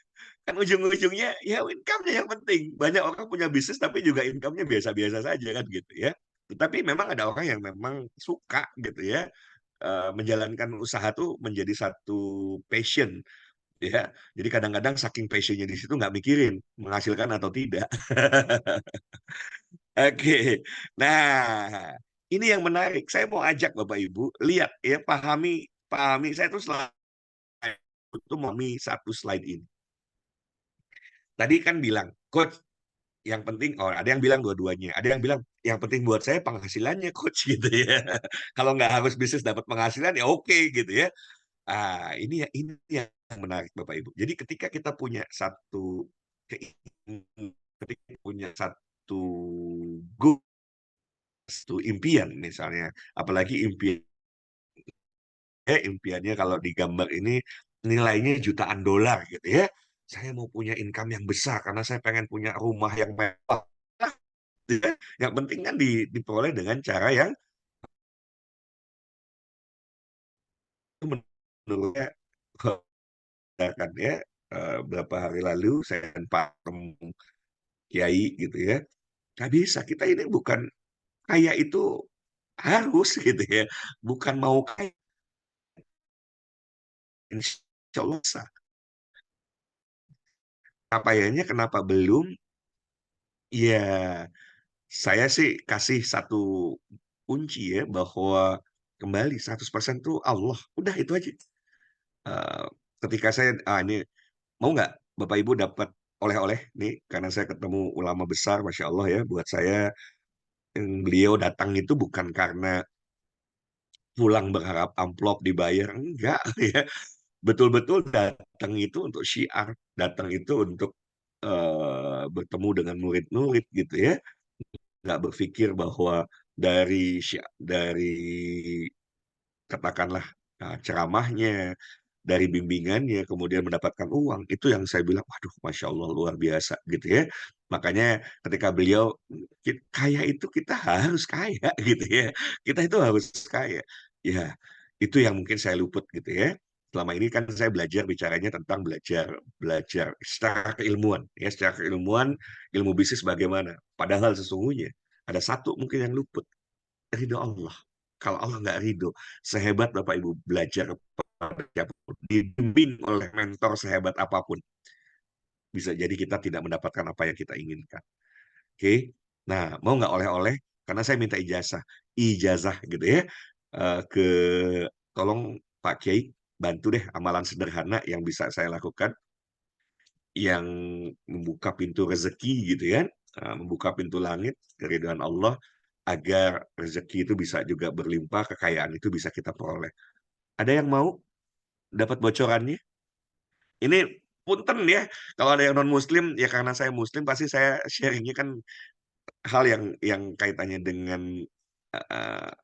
Kan ujung-ujungnya ya income-nya yang penting. Banyak orang punya bisnis tapi juga income-nya biasa-biasa saja kan gitu ya. Tetapi memang ada orang yang memang suka gitu ya, menjalankan usaha tuh menjadi satu passion ya. Jadi kadang-kadang saking passion-nya di situ nggak mikirin menghasilkan atau tidak. Oke. Nah, ini yang menarik. Saya mau ajak Bapak Ibu lihat ya, pahami pahami saya tuh selalu itu memahami satu slide ini. Tadi kan bilang, coach, yang penting, oh ada yang bilang dua-duanya, ada yang bilang yang penting buat saya penghasilannya coach gitu ya. Kalau nggak harus bisnis dapat penghasilan ya oke gitu ya. Ini yang menarik Bapak Ibu. Jadi ketika kita punya satu keinginan, ketika punya satu goal, satu impian misalnya, apalagi impiannya kalau digambar ini nilainya jutaan dolar gitu ya. Saya mau punya income yang besar karena saya pengen punya rumah yang mewah. Gitu ya. Yang penting kan diperoleh dengan cara yang menurutnya kan ya, berapa hari lalu saya dan Pak Kiai gitu ya. Nggak bisa, kita ini bukan kaya itu harus gitu ya. Bukan mau kaya, insya Allah bisa. Capaiannya kenapa belum? Ya, saya sih kasih satu kunci ya, bahwa kembali 100% tuh Allah. Udah itu aja. Eh, Ketika saya, ini mau nggak Bapak Ibu dapat oleh-oleh nih, karena saya ketemu ulama besar, Masya Allah ya, buat saya beliau datang itu bukan karena pulang berharap amplop dibayar, enggak ya. Betul-betul datang itu untuk syiar, datang itu untuk bertemu dengan murid-murid gitu ya. Nggak berpikir bahwa dari katakanlah ceramahnya, dari bimbingannya, kemudian mendapatkan uang. Itu yang saya bilang, waduh, Masya Allah, luar biasa gitu ya. Makanya ketika beliau, kaya itu kita harus kaya gitu ya. Kita itu harus kaya. Ya, itu yang mungkin saya luput gitu ya. Selama ini kan saya belajar bicaranya tentang belajar belajar secara keilmuan ya, secara keilmuan, ilmu bisnis bagaimana. Padahal sesungguhnya ada satu mungkin yang luput, ridho Allah. Kalau Allah nggak ridho, sehebat Bapak Ibu belajar pada siapapun, dibimbing oleh mentor sehebat apapun, bisa jadi kita tidak mendapatkan apa yang kita inginkan. Oke, nah mau nggak oleh-oleh? Karena saya minta ijazah, ijazah gitu ya, ke tolong Pak Kiai bantu deh amalan sederhana yang bisa saya lakukan, yang membuka pintu rezeki gitu ya, membuka pintu langit keridhaan Allah agar rezeki itu bisa juga berlimpah, kekayaan itu bisa kita peroleh. Ada yang mau dapat bocorannya? Ini punten ya, kalau ada yang non muslim ya karena saya muslim pasti saya sharingnya kan hal yang kaitannya dengan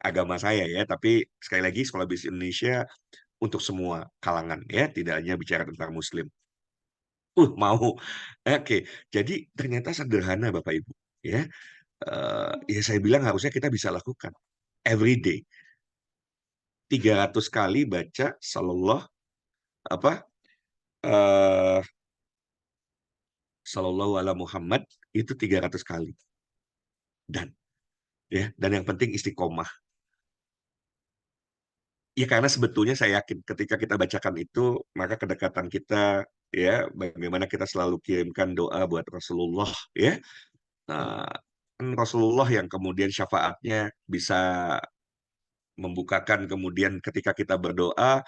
agama saya ya, tapi sekali lagi Sekolah Bisnis Indonesia untuk semua kalangan ya, tidak hanya bicara tentang muslim. Mau. Oke, jadi ternyata sederhana Bapak Ibu ya. Ya saya bilang harusnya kita bisa lakukan every day 300 kali baca sallallahu apa eh sallallahu ala Muhammad itu 300 kali, dan dan yang penting istiqomah. Ya karena sebetulnya saya yakin ketika kita bacakan itu maka kedekatan kita ya, bagaimana kita selalu kirimkan doa buat Rasulullah ya. Nah, kan Rasulullah yang kemudian syafaatnya bisa membukakan kemudian ketika kita berdoa,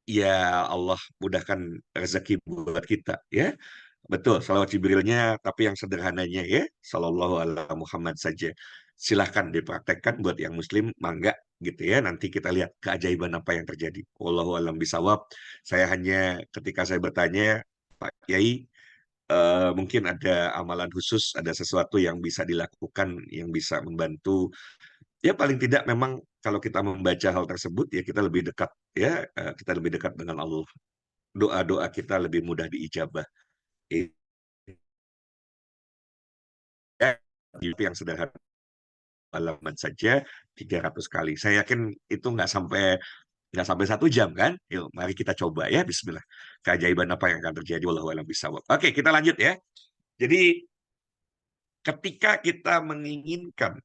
ya Allah mudahkan rezeki buat kita ya. Betul, salawat Jibrilnya, tapi yang sederhananya ya, Sallallahu ala Muhammad saja. Silahkan dipraktekkan buat yang Muslim, mangga gitu ya. Nanti kita lihat keajaiban apa yang terjadi. Wallahu alam bisawab. Saya hanya ketika saya bertanya, Pak Kiai, mungkin ada amalan khusus, ada sesuatu yang bisa dilakukan, yang bisa membantu. Ya paling tidak memang kalau kita membaca hal tersebut, ya kita lebih dekat ya, kita lebih dekat dengan Allah. Doa-doa kita lebih mudah diijabah. Itu yang sederhana, halaman saja 300 kali. Saya yakin itu nggak sampai 1 jam kan? Yuk, mari kita coba ya. Bismillah. Keajaiban apa yang akan terjadi? Wallahu a'lam bishawab. Oke, kita lanjut ya. Jadi ketika kita menginginkan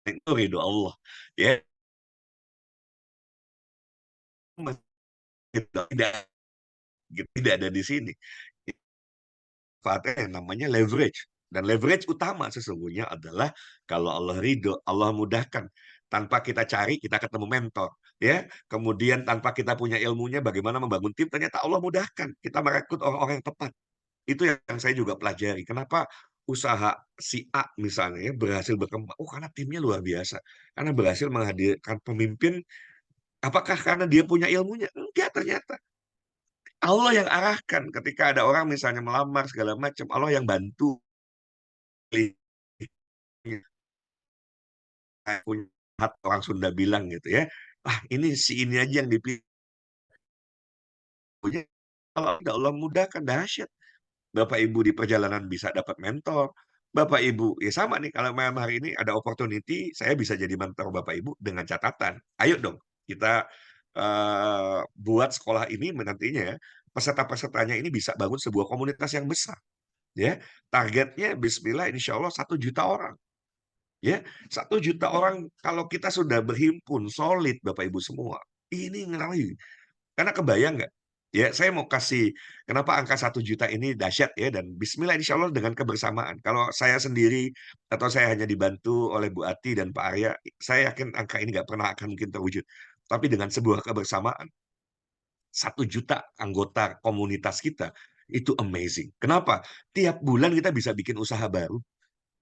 itu ridho Allah, ya tidak tidak ada di sini. Manfaatnya yang namanya leverage. Dan leverage utama sesungguhnya adalah kalau Allah ridho, Allah mudahkan. Tanpa kita cari, kita ketemu mentor. Ya, kemudian tanpa kita punya ilmunya bagaimana membangun tim, ternyata Allah mudahkan. Kita merekrut orang-orang yang tepat. Itu yang saya juga pelajari. Kenapa usaha si A misalnya ya, berhasil berkembang? Oh, karena timnya luar biasa. Karena berhasil menghadirkan pemimpin. Apakah karena dia punya ilmunya? Enggak, ternyata. Allah yang arahkan ketika ada orang misalnya melamar segala macam. Allah yang bantu. Orang Sunda bilang gitu ya. Ah, ini si ini aja yang dipilih. Kalau ada Allah mudahkan, dahsyat. Bapak Ibu di perjalanan bisa dapat mentor. Bapak Ibu, ya sama nih, kalau malam hari ini ada opportunity, saya bisa jadi mentor Bapak Ibu dengan catatan. Ayo dong, kita buat sekolah ini nantinya ya, peserta-pesertanya ini bisa bangun sebuah komunitas yang besar. Ya, targetnya Bismillah, insya Allah 1 juta orang. Ya, 1 juta orang kalau kita sudah berhimpun solid, Bapak Ibu semua, ini ngeri. Karena kebayang nggak? Ya, saya mau kasih kenapa angka 1 juta ini dahsyat ya, dan Bismillah insya Allah dengan kebersamaan. Kalau saya sendiri atau saya hanya dibantu oleh Bu Ati dan Pak Arya, saya yakin angka ini nggak pernah akan mungkin terwujud. Tapi dengan sebuah kebersamaan, 1 juta anggota komunitas kita itu amazing. Kenapa? Tiap bulan kita bisa bikin usaha baru.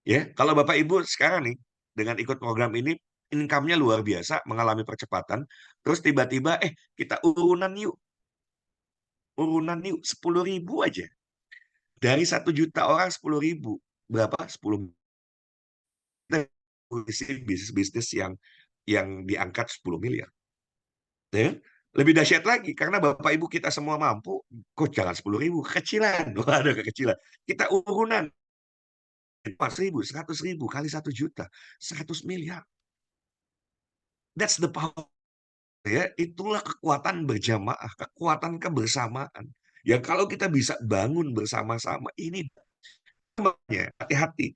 Ya, kalau Bapak Ibu sekarang nih dengan ikut program ini income-nya luar biasa, mengalami percepatan, terus tiba-tiba kita urunan yuk 10.000 aja. Dari 1 juta orang 10.000, berapa? 10 bisnis-bisnis yang diangkat 10 miliar. Ya. Lebih dahsyat lagi, karena Bapak Ibu kita semua mampu, kok jangan 10.000, kekecilan. Waduh, kekecilan. Kita urunan 4.000, 100.000 kali 1 juta, 100 miliar. That's the power. Ya, itulah kekuatan berjamaah, kekuatan kebersamaan. Yang kalau kita bisa bangun bersama-sama, ini hati-hati.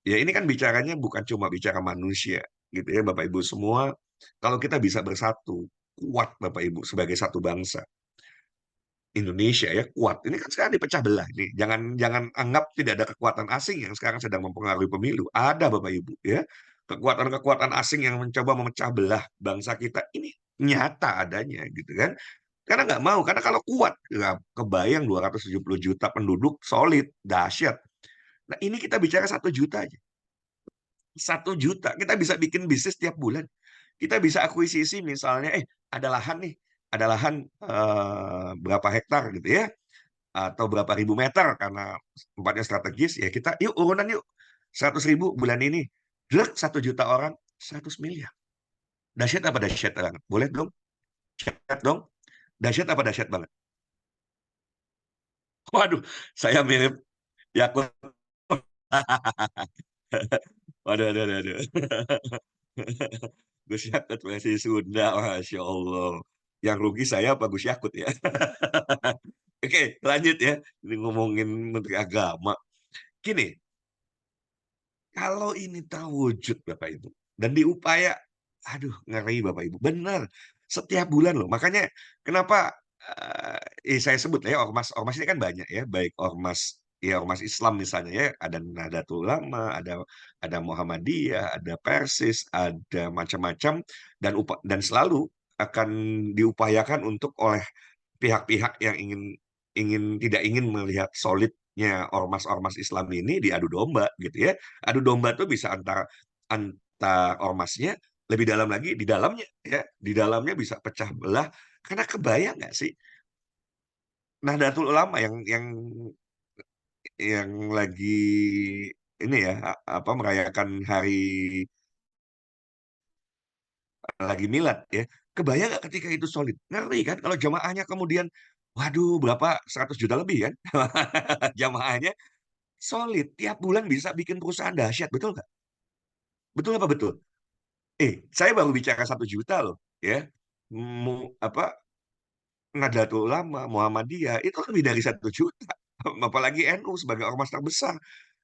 Ya, ini kan bicaranya bukan cuma bicara manusia, gitu ya, Bapak Ibu semua. Kalau kita bisa bersatu, kuat Bapak Ibu sebagai satu bangsa. Indonesia ya kuat. Ini kan sekarang dipecah belah nih. Jangan jangan anggap tidak ada kekuatan asing yang sekarang sedang mempengaruhi pemilu. Ada Bapak Ibu ya. Kekuatan-kekuatan asing yang mencoba memecah belah bangsa kita ini nyata adanya gitu kan. Karena nggak mau, karena kalau kuat, ya, kebayang 270 juta penduduk solid, dahsyat. Nah ini kita bicara 1 juta aja. 1 juta, kita bisa bikin bisnis tiap bulan. Kita bisa akuisisi misalnya, ada lahan nih, ada lahan berapa hektar gitu ya, atau berapa ribu meter karena tempatnya strategis, ya kita yuk urunan yuk, 100.000 bulan ini, 1 juta orang, 100 miliar. Dahsyat apa dahsyat banget? Boleh dong? Dahsyat dong? Dahsyat apa dahsyat banget? Waduh, saya mirip Yakut. Waduh, waduh, waduh. Gus Yakut masih Sunda, Masya Allah. Yang rugi saya apa Gus Yakut ya? Oke, lanjut ya. Ini ngomongin Menteri Agama. Gini, kalau ini terwujud Bapak Ibu, dan diupaya, aduh ngeri Bapak Ibu, benar. Setiap bulan loh. Makanya kenapa saya sebut ya ormas ini kan banyak ya, baik ormas Islam misalnya ya, ada Nahdlatul Ulama, ada Muhammadiyah, ada Persis, ada macam-macam, dan selalu akan diupayakan untuk oleh pihak-pihak yang tidak ingin melihat solidnya ormas-ormas Islam ini diadu domba gitu ya. Adu domba tuh bisa antar ormasnya, lebih dalam lagi di dalamnya ya, di dalamnya bisa pecah belah. Karena kebayang nggak sih Nahdlatul Ulama yang lagi ini ya apa merayakan hari lagi milad ya. Kebayang nggak ketika itu solid? Ngeri kan kalau jamaahnya kemudian waduh berapa 100 juta lebih kan jamaahnya. solid, tiap bulan bisa bikin perusahaan dahsyat, betul nggak? Betul apa betul? Saya baru bicara 1 juta loh, ya. Apa, Nahdlatul Ulama, Muhammadiyah, itu lebih dari 1 juta. Apalagi NU sebagai ormas terbesar,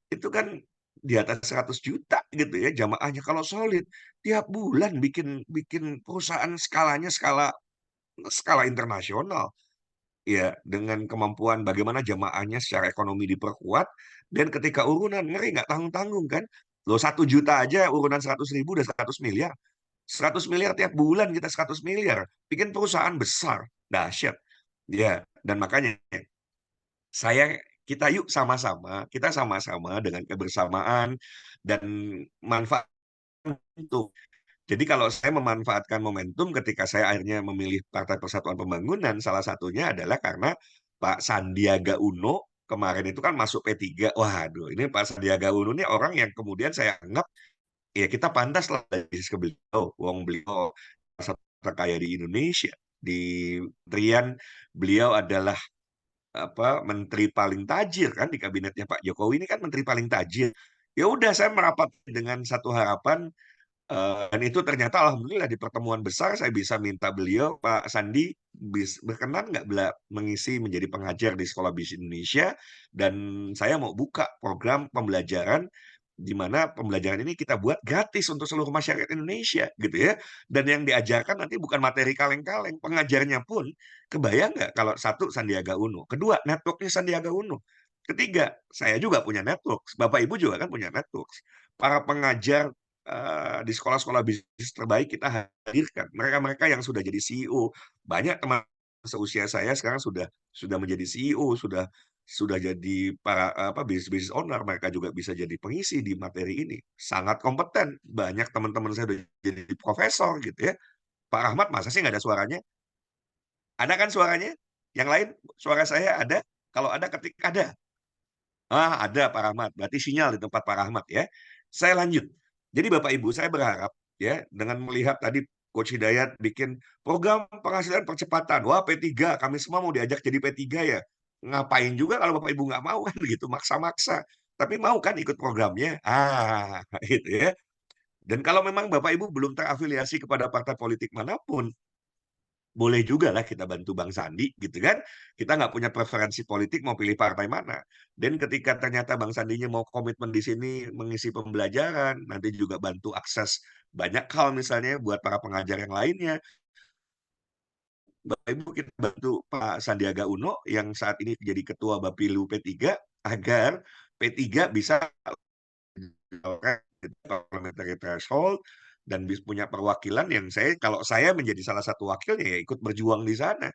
itu kan di atas 100 juta gitu ya jamaahnya. Kalau solid, tiap bulan bikin bikin perusahaan skalanya skala skala internasional. Ya, dengan kemampuan bagaimana jamaahnya secara ekonomi diperkuat, dan ketika urunan, ngeri nggak tanggung-tanggung kan? Loh 1 juta aja urunan 100 ribu udah 100 miliar. 100 miliar tiap bulan kita 100 miliar. Bikin perusahaan besar, dahsyat. Ya, dan makanya saya kita yuk sama-sama, kita sama-sama dengan kebersamaan dan manfaat itu. Jadi kalau saya memanfaatkan momentum ketika saya akhirnya memilih Partai Persatuan Pembangunan, salah satunya adalah karena Pak Sandiaga Uno kemarin itu kan masuk P3. Waduh, ini Pak Sandiaga Uno ini orang yang kemudian saya anggap, ya kita pantas lah dari sisi beliau. Wong beliau salah satu terkaya di Indonesia. Di Rian, beliau adalah menteri paling tajir kan di kabinetnya Pak Jokowi, ini kan menteri paling tajir. Ya udah, saya merapat dengan satu harapan. Dan itu ternyata alhamdulillah di pertemuan besar saya bisa minta beliau, Pak Sandi, berkenan nggak mengisi menjadi pengajar di Sekolah Bisnis Indonesia, dan saya mau buka program pembelajaran di mana pembelajaran ini kita buat gratis untuk seluruh masyarakat Indonesia gitu ya. Dan yang diajarkan nanti bukan materi kaleng-kaleng, pengajarnya pun kebayang nggak kalau satu Sandiaga Uno, kedua networknya Sandiaga Uno, ketiga saya juga punya network, Bapak Ibu juga kan punya network. Para pengajar di sekolah-sekolah bisnis terbaik kita hadirkan. Mereka-mereka yang sudah jadi CEO, banyak teman seusia saya sekarang sudah menjadi CEO, sudah jadi para bisnis owner. Mereka juga bisa jadi pengisi di materi ini. Sangat kompeten. Banyak teman-teman saya udah jadi profesor gitu ya. Pak Rahmat masa sih nggak ada suaranya? Ada kan suaranya? Yang lain suara saya ada? Kalau ada ketik ada. Ada Pak Rahmat. Berarti sinyal di tempat Pak Rahmat ya. Saya lanjut. Jadi Bapak Ibu, saya berharap ya dengan melihat tadi Coach Hidayat bikin program penghasilan percepatan. Wah, P3, kami semua mau diajak jadi P3 ya. Ngapain juga kalau Bapak Ibu nggak mau kan begitu, maksa-maksa. Tapi mau kan ikut programnya? Itu ya. Dan kalau memang Bapak Ibu belum terafiliasi kepada partai politik manapun, boleh juga lah kita bantu Bang Sandi gitu kan. Kita nggak punya preferensi politik mau pilih partai mana. Dan ketika ternyata Bang Sandinya mau komitmen di sini mengisi pembelajaran, nanti juga bantu akses banyak hal misalnya buat para pengajar yang lainnya. Bapak Ibu kita bantu Pak Sandiaga Uno yang saat ini jadi ketua Bapilu P3 agar P3 bisa parliamentary threshold dan punya perwakilan yang kalau saya menjadi salah satu wakilnya ya ikut berjuang di sana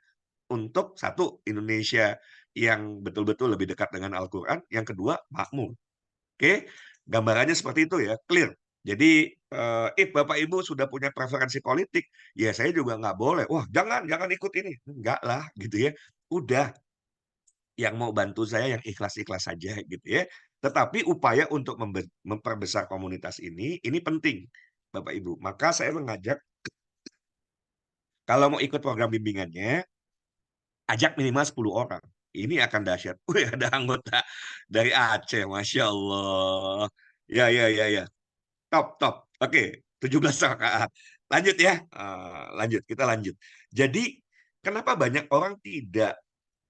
untuk satu Indonesia yang betul-betul lebih dekat dengan Al-Quran, yang kedua makmur. Oke, gambarannya seperti itu ya, clear. Jadi, Bapak Ibu sudah punya preferensi politik, ya saya juga nggak boleh, wah jangan, jangan ikut ini. Enggak lah, gitu ya. Udah, yang mau bantu saya yang ikhlas-ikhlas saja gitu ya. Tetapi upaya untuk memperbesar komunitas ini penting, Bapak Ibu. Maka saya mengajak, kalau mau ikut program bimbingannya, ajak minimal 10 orang. Ini akan dahsyat. Wih, ada anggota dari Aceh, Masya Allah. Ya, ya, ya, ya. Top, top. Oke, 17 rakaat. Lanjut ya. Lanjut, kita lanjut. Jadi, kenapa banyak orang tidak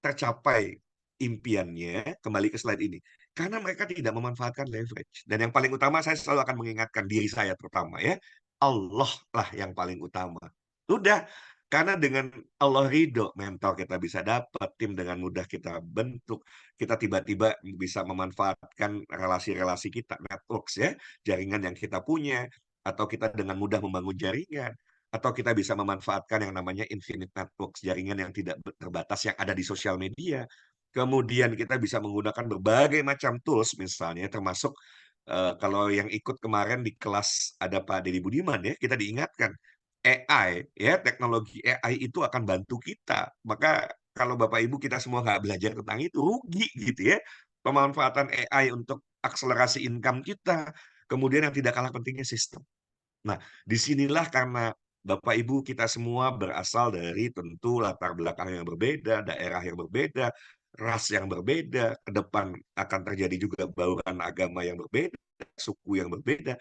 tercapai impiannya, kembali ke slide ini? Karena mereka tidak memanfaatkan leverage. Dan yang paling utama, saya selalu akan mengingatkan diri saya pertama ya. Allah lah yang paling utama. Udah, karena dengan Allah ridho, mentor kita bisa dapat, tim dengan mudah kita bentuk, kita tiba-tiba bisa memanfaatkan relasi-relasi kita, networks ya, jaringan yang kita punya, atau kita dengan mudah membangun jaringan, atau kita bisa memanfaatkan yang namanya infinite networks, jaringan yang tidak terbatas yang ada di sosial media. Kemudian kita bisa menggunakan berbagai macam tools misalnya, termasuk kalau yang ikut kemarin di kelas ada Pak Deddy Budiman ya, kita diingatkan AI ya, teknologi AI itu akan bantu kita. Maka kalau Bapak Ibu kita semua nggak belajar tentang itu, rugi gitu ya. Pemanfaatan AI untuk akselerasi income kita. Kemudian yang tidak kalah pentingnya sistem. Nah, disinilah karena Bapak Ibu kita semua berasal dari tentu latar belakang yang berbeda, daerah yang berbeda, ras yang berbeda, ke depan akan terjadi juga bauran agama yang berbeda, suku yang berbeda.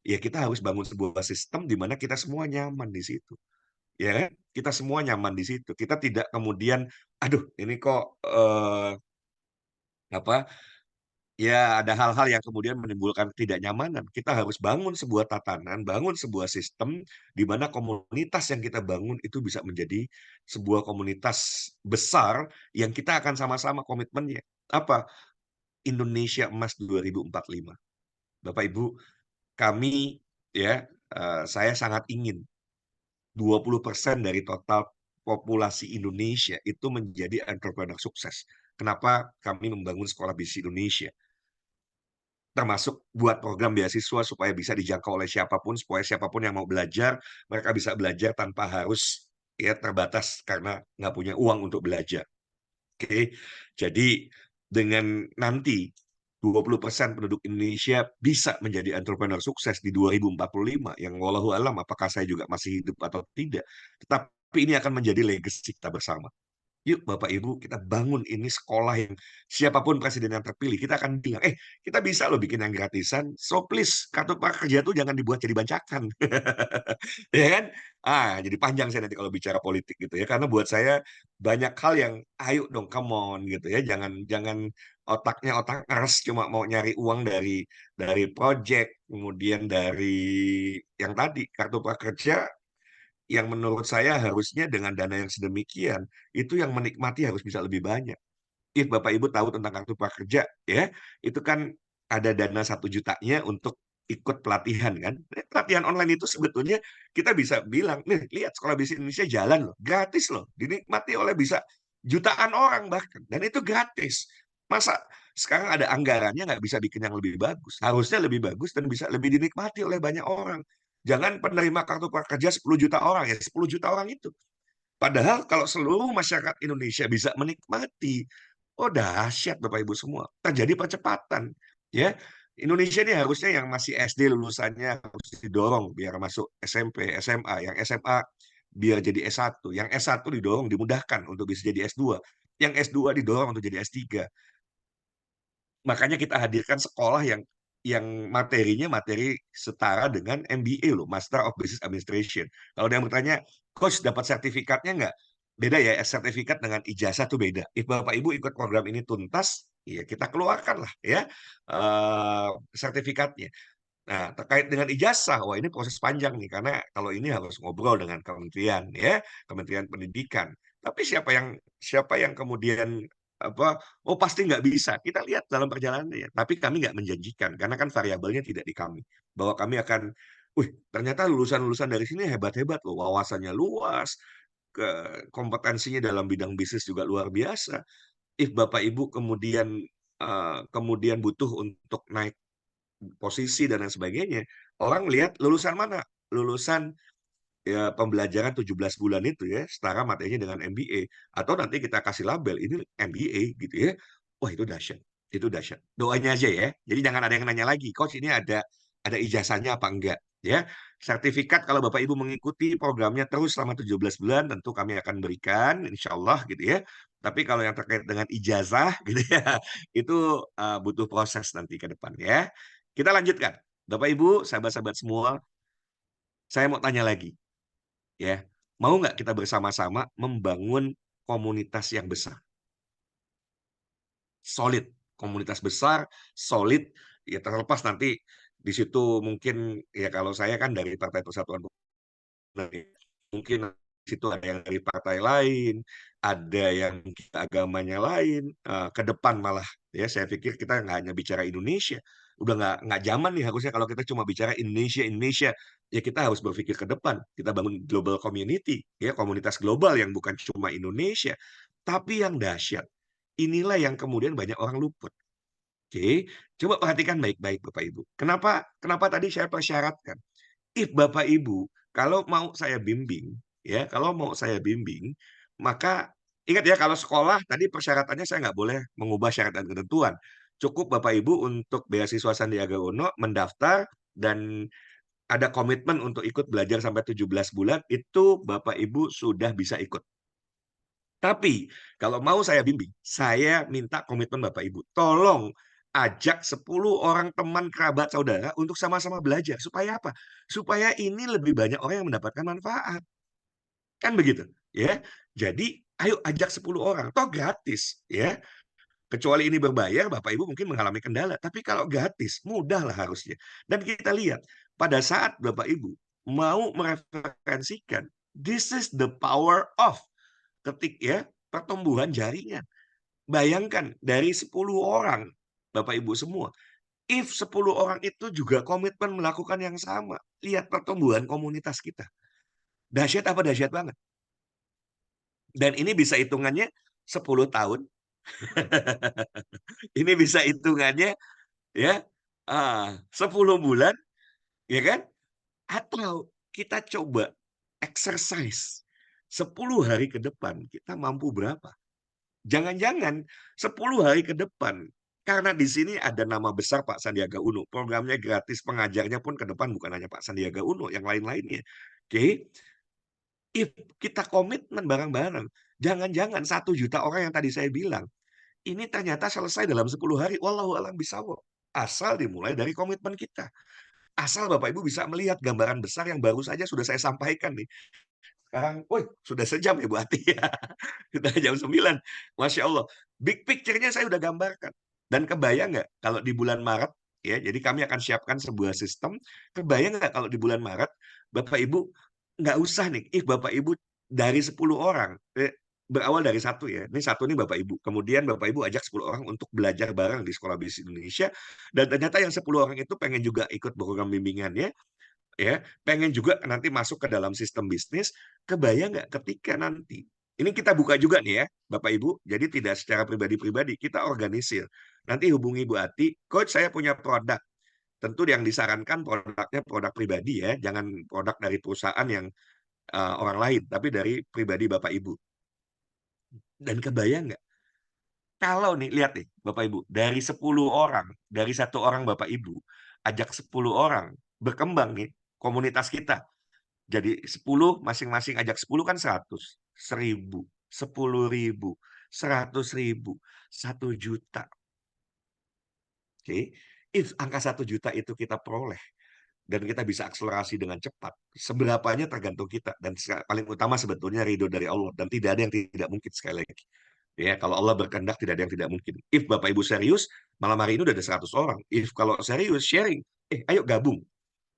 Ya kita harus bangun sebuah sistem di mana kita semua nyaman di situ. Ya kan? Kita semua nyaman di situ. Kita tidak kemudian, aduh ini kok apa ya ada hal-hal yang kemudian menimbulkan ketidaknyamanan. Kita harus bangun sebuah tatanan, bangun sebuah sistem di mana komunitas yang kita bangun itu bisa menjadi sebuah komunitas besar yang kita akan sama-sama komitmennya. Apa? Indonesia Emas 2045. Bapak Ibu, kami ya saya sangat ingin 20% dari total populasi Indonesia itu menjadi entrepreneur sukses. Kenapa kami membangun Sekolah Bisnis Indonesia? Termasuk buat program beasiswa supaya bisa dijangkau oleh siapapun, supaya siapapun yang mau belajar, mereka bisa belajar tanpa harus ya terbatas karena nggak punya uang untuk belajar. Oke, jadi dengan nanti 20% penduduk Indonesia bisa menjadi entrepreneur sukses di 2045, yang wallahu alam apakah saya juga masih hidup atau tidak, tetapi ini akan menjadi legacy kita bersama. Yuk Bapak Ibu, kita bangun ini sekolah yang siapapun presiden yang terpilih, kita akan bilang, kita bisa loh bikin yang gratisan, so please, kartu prakerja tuh jangan dibuat jadi bancakan. Ya kan? Jadi panjang saya nanti kalau bicara politik gitu ya, karena buat saya banyak hal yang, ayo dong, come on gitu ya, jangan jangan otaknya otak keras cuma mau nyari uang dari project, kemudian dari yang tadi kartu prakerja yang menurut saya harusnya dengan dana yang sedemikian, itu yang menikmati harus bisa lebih banyak. Bapak Ibu tahu tentang kartu prakerja, ya, itu kan ada dana 1 jutanya untuk ikut pelatihan kan. Pelatihan online itu sebetulnya kita bisa bilang, nih lihat Sekolah Bisnis Indonesia jalan loh, gratis loh, dinikmati oleh bisa jutaan orang bahkan, dan itu gratis. Masa sekarang ada anggarannya nggak bisa bikin yang lebih bagus? Harusnya lebih bagus dan bisa lebih dinikmati oleh banyak orang. Jangan penerima kartu prakerja 10 juta orang, ya 10 juta orang itu. Padahal kalau seluruh masyarakat Indonesia bisa menikmati, oh dahsyat Bapak Ibu semua. Terjadi percepatan. Ya, Indonesia ini harusnya yang masih SD lulusannya harus didorong biar masuk SMP, SMA. Yang SMA biar jadi S1. Yang S1 didorong, dimudahkan untuk bisa jadi S2. Yang S2 didorong untuk jadi S3. Makanya kita hadirkan sekolah yang materinya materi setara dengan MBA loh, Master of Business Administration. Kalau ada yang bertanya, Coach dapat sertifikatnya nggak? Beda ya, sertifikat dengan ijazah tuh beda. Bapak Ibu ikut program ini tuntas, ya kita keluarkan lah ya sertifikatnya. Nah, terkait dengan ijazah, wah ini proses panjang nih, karena kalau ini harus ngobrol dengan kementerian, ya, Kementerian Pendidikan. Tapi siapa yang kemudian apa, oh pasti nggak bisa. Kita lihat dalam perjalanannya. Tapi kami nggak menjanjikan, karena kan variabelnya tidak di kami. Bahwa kami akan, wih ternyata lulusan-lulusan dari sini hebat-hebat loh, wawasannya luas, kompetensinya dalam bidang bisnis juga luar biasa. Bapak Ibu kemudian butuh untuk naik posisi dan lain sebagainya, orang lihat lulusan mana? Lulusan ya pembelajaran 17 bulan itu ya, setara materinya dengan MBA. Atau nanti kita kasih label, ini MBA gitu ya. Wah itu dahsyat, itu dahsyat. Doanya aja ya. Jadi jangan ada yang nanya lagi, Coach ini ada ijazahnya apa enggak? Ya, sertifikat kalau Bapak Ibu mengikuti programnya terus selama 17 bulan, tentu kami akan berikan, insya Allah gitu ya. Tapi kalau yang terkait dengan ijazah gitu ya, itu butuh proses nanti ke depan ya. Kita lanjutkan. Bapak Ibu, sahabat-sahabat semua, saya mau tanya lagi ya. Mau nggak kita bersama-sama membangun komunitas yang besar? Solid. Komunitas besar, solid, ya terlepas nanti di situ mungkin ya kalau saya kan dari Partai Persatuan Pembangunan, mungkin di situ ada yang dari partai lain, ada yang agamanya lain, ke depan malah ya saya pikir kita nggak hanya bicara Indonesia, udah nggak zaman nih harusnya kalau kita cuma bicara Indonesia Indonesia, ya kita harus berpikir ke depan, kita bangun global community, ya komunitas global yang bukan cuma Indonesia, tapi yang dahsyat. Inilah yang kemudian banyak orang luput. Oke, coba perhatikan baik-baik Bapak Ibu. Kenapa kenapa tadi saya persyaratkan? Bapak Ibu, kalau mau saya bimbing, ya, kalau mau saya bimbing, maka ingat ya kalau sekolah tadi persyaratannya saya nggak boleh mengubah syarat dan ketentuan. Cukup Bapak Ibu untuk beasiswa Sandiaga Uno mendaftar dan ada komitmen untuk ikut belajar sampai 17 bulan, itu Bapak Ibu sudah bisa ikut. Tapi kalau mau saya bimbing, saya minta komitmen Bapak Ibu. Tolong ajak 10 orang teman, kerabat, saudara untuk sama-sama belajar. Supaya apa? Supaya ini lebih banyak orang yang mendapatkan manfaat. Kan begitu, ya. Jadi ayo ajak 10 orang, toh gratis, ya. Kecuali ini berbayar, Bapak Ibu mungkin mengalami kendala. Tapi kalau gratis, mudahlah harusnya. Dan kita lihat, pada saat Bapak Ibu mau mereferensikan, this is the power of pertumbuhan jaringan. Bayangkan dari 10 orang, Bapak Ibu semua, if 10 orang itu juga komitmen melakukan yang sama, lihat pertumbuhan komunitas kita. Dahsyat apa dahsyat banget. Dan ini bisa hitungannya 10 tahun. Ini bisa hitungannya ya 10 bulan, ya kan? Atau kita coba exercise 10 hari ke depan, kita mampu berapa? Jangan-jangan 10 hari ke depan, karena di sini ada nama besar Pak Sandiaga Uno, programnya gratis, pengajarnya pun ke depan bukan hanya Pak Sandiaga Uno, yang lain-lainnya. Oke, if kita komitmen bareng-bareng, jangan-jangan 1 juta orang yang tadi saya bilang, ini ternyata selesai dalam 10 hari, wallahu a'lam bishawab. Asal dimulai dari komitmen kita. Asal Bapak Ibu bisa melihat gambaran besar yang baru saja sudah saya sampaikan nih. Sekarang, woi, sudah sejam ya Bu Ati ya. Sudah jam 9. Masya Allah. Big picture-nya saya udah gambarkan. Dan kebayang nggak kalau di bulan Maret, ya, jadi kami akan siapkan sebuah sistem. Kebayang nggak kalau di bulan Maret, Bapak Ibu nggak usah nih, Bapak Ibu dari 10 orang, berawal dari satu ya. Ini satu nih Bapak Ibu. Kemudian Bapak Ibu ajak 10 orang untuk belajar bareng di Sekolah Bisnis Indonesia. Dan ternyata yang 10 orang itu pengen juga ikut program bimbingannya, ya, pengen juga nanti masuk ke dalam sistem bisnis. Kebayang nggak ketika nanti ini kita buka juga nih ya Bapak Ibu, jadi tidak secara pribadi-pribadi, kita organisir. Nanti hubungi Bu Ati, coach saya punya produk. Tentu yang disarankan produknya produk pribadi ya, jangan produk dari perusahaan yang orang lain, tapi dari pribadi Bapak Ibu. Dan kebayang nggak, kalau nih, lihat nih Bapak Ibu, dari 10 orang, dari 1 orang Bapak Ibu, ajak 10 orang, berkembang nih komunitas kita. Jadi 10 masing-masing ajak 10 kan 100, 1000, 10.000, 100.000, 1 juta. Oke, if angka 1 juta itu kita peroleh dan kita bisa akselerasi dengan cepat, seberapanya tergantung kita dan paling utama sebetulnya ridho dari Allah dan tidak ada yang tidak mungkin sekali lagi. Ya, kalau Allah berkehendak tidak ada yang tidak mungkin. If Bapak Ibu serius, malam hari ini udah ada 100 orang. If kalau serius sharing, ayo gabung.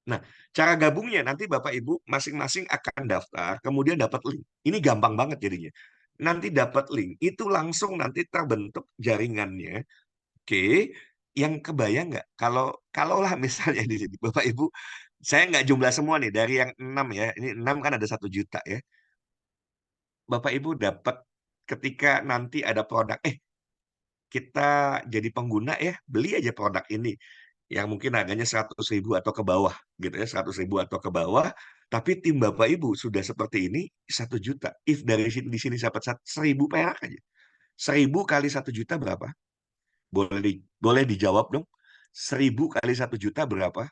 Nah, cara gabungnya nanti Bapak Ibu masing-masing akan daftar, kemudian dapat link. Ini gampang banget jadinya. Nanti dapat link, itu langsung nanti terbentuk jaringannya. Oke, yang kebayang nggak kalau kalaulah misalnya di sini Bapak Ibu, saya nggak jumlah semua nih dari yang 6 ya, ini 6 kan ada 1 juta ya. Bapak Ibu dapat ketika nanti ada produk, kita jadi pengguna ya, beli aja produk ini yang mungkin harganya 100.000 atau ke bawah gitu ya, 100.000 atau ke bawah, tapi tim Bapak Ibu sudah seperti ini 1 juta. If dari sini di sini dapat 1.000 perak aja. 1.000 kali 1 juta berapa? Boleh dijawab dong. 1.000 kali 1 juta berapa?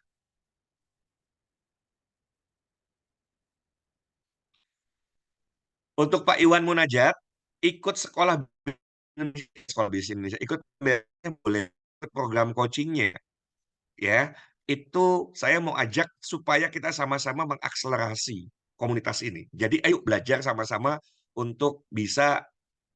Untuk Pak Iwan Munajat, ikut sekolah bisnis Indonesia, ikut boleh ikut program coachingnya ya, itu saya mau ajak supaya kita sama-sama mengakselerasi komunitas ini. Jadi ayo belajar sama-sama untuk bisa,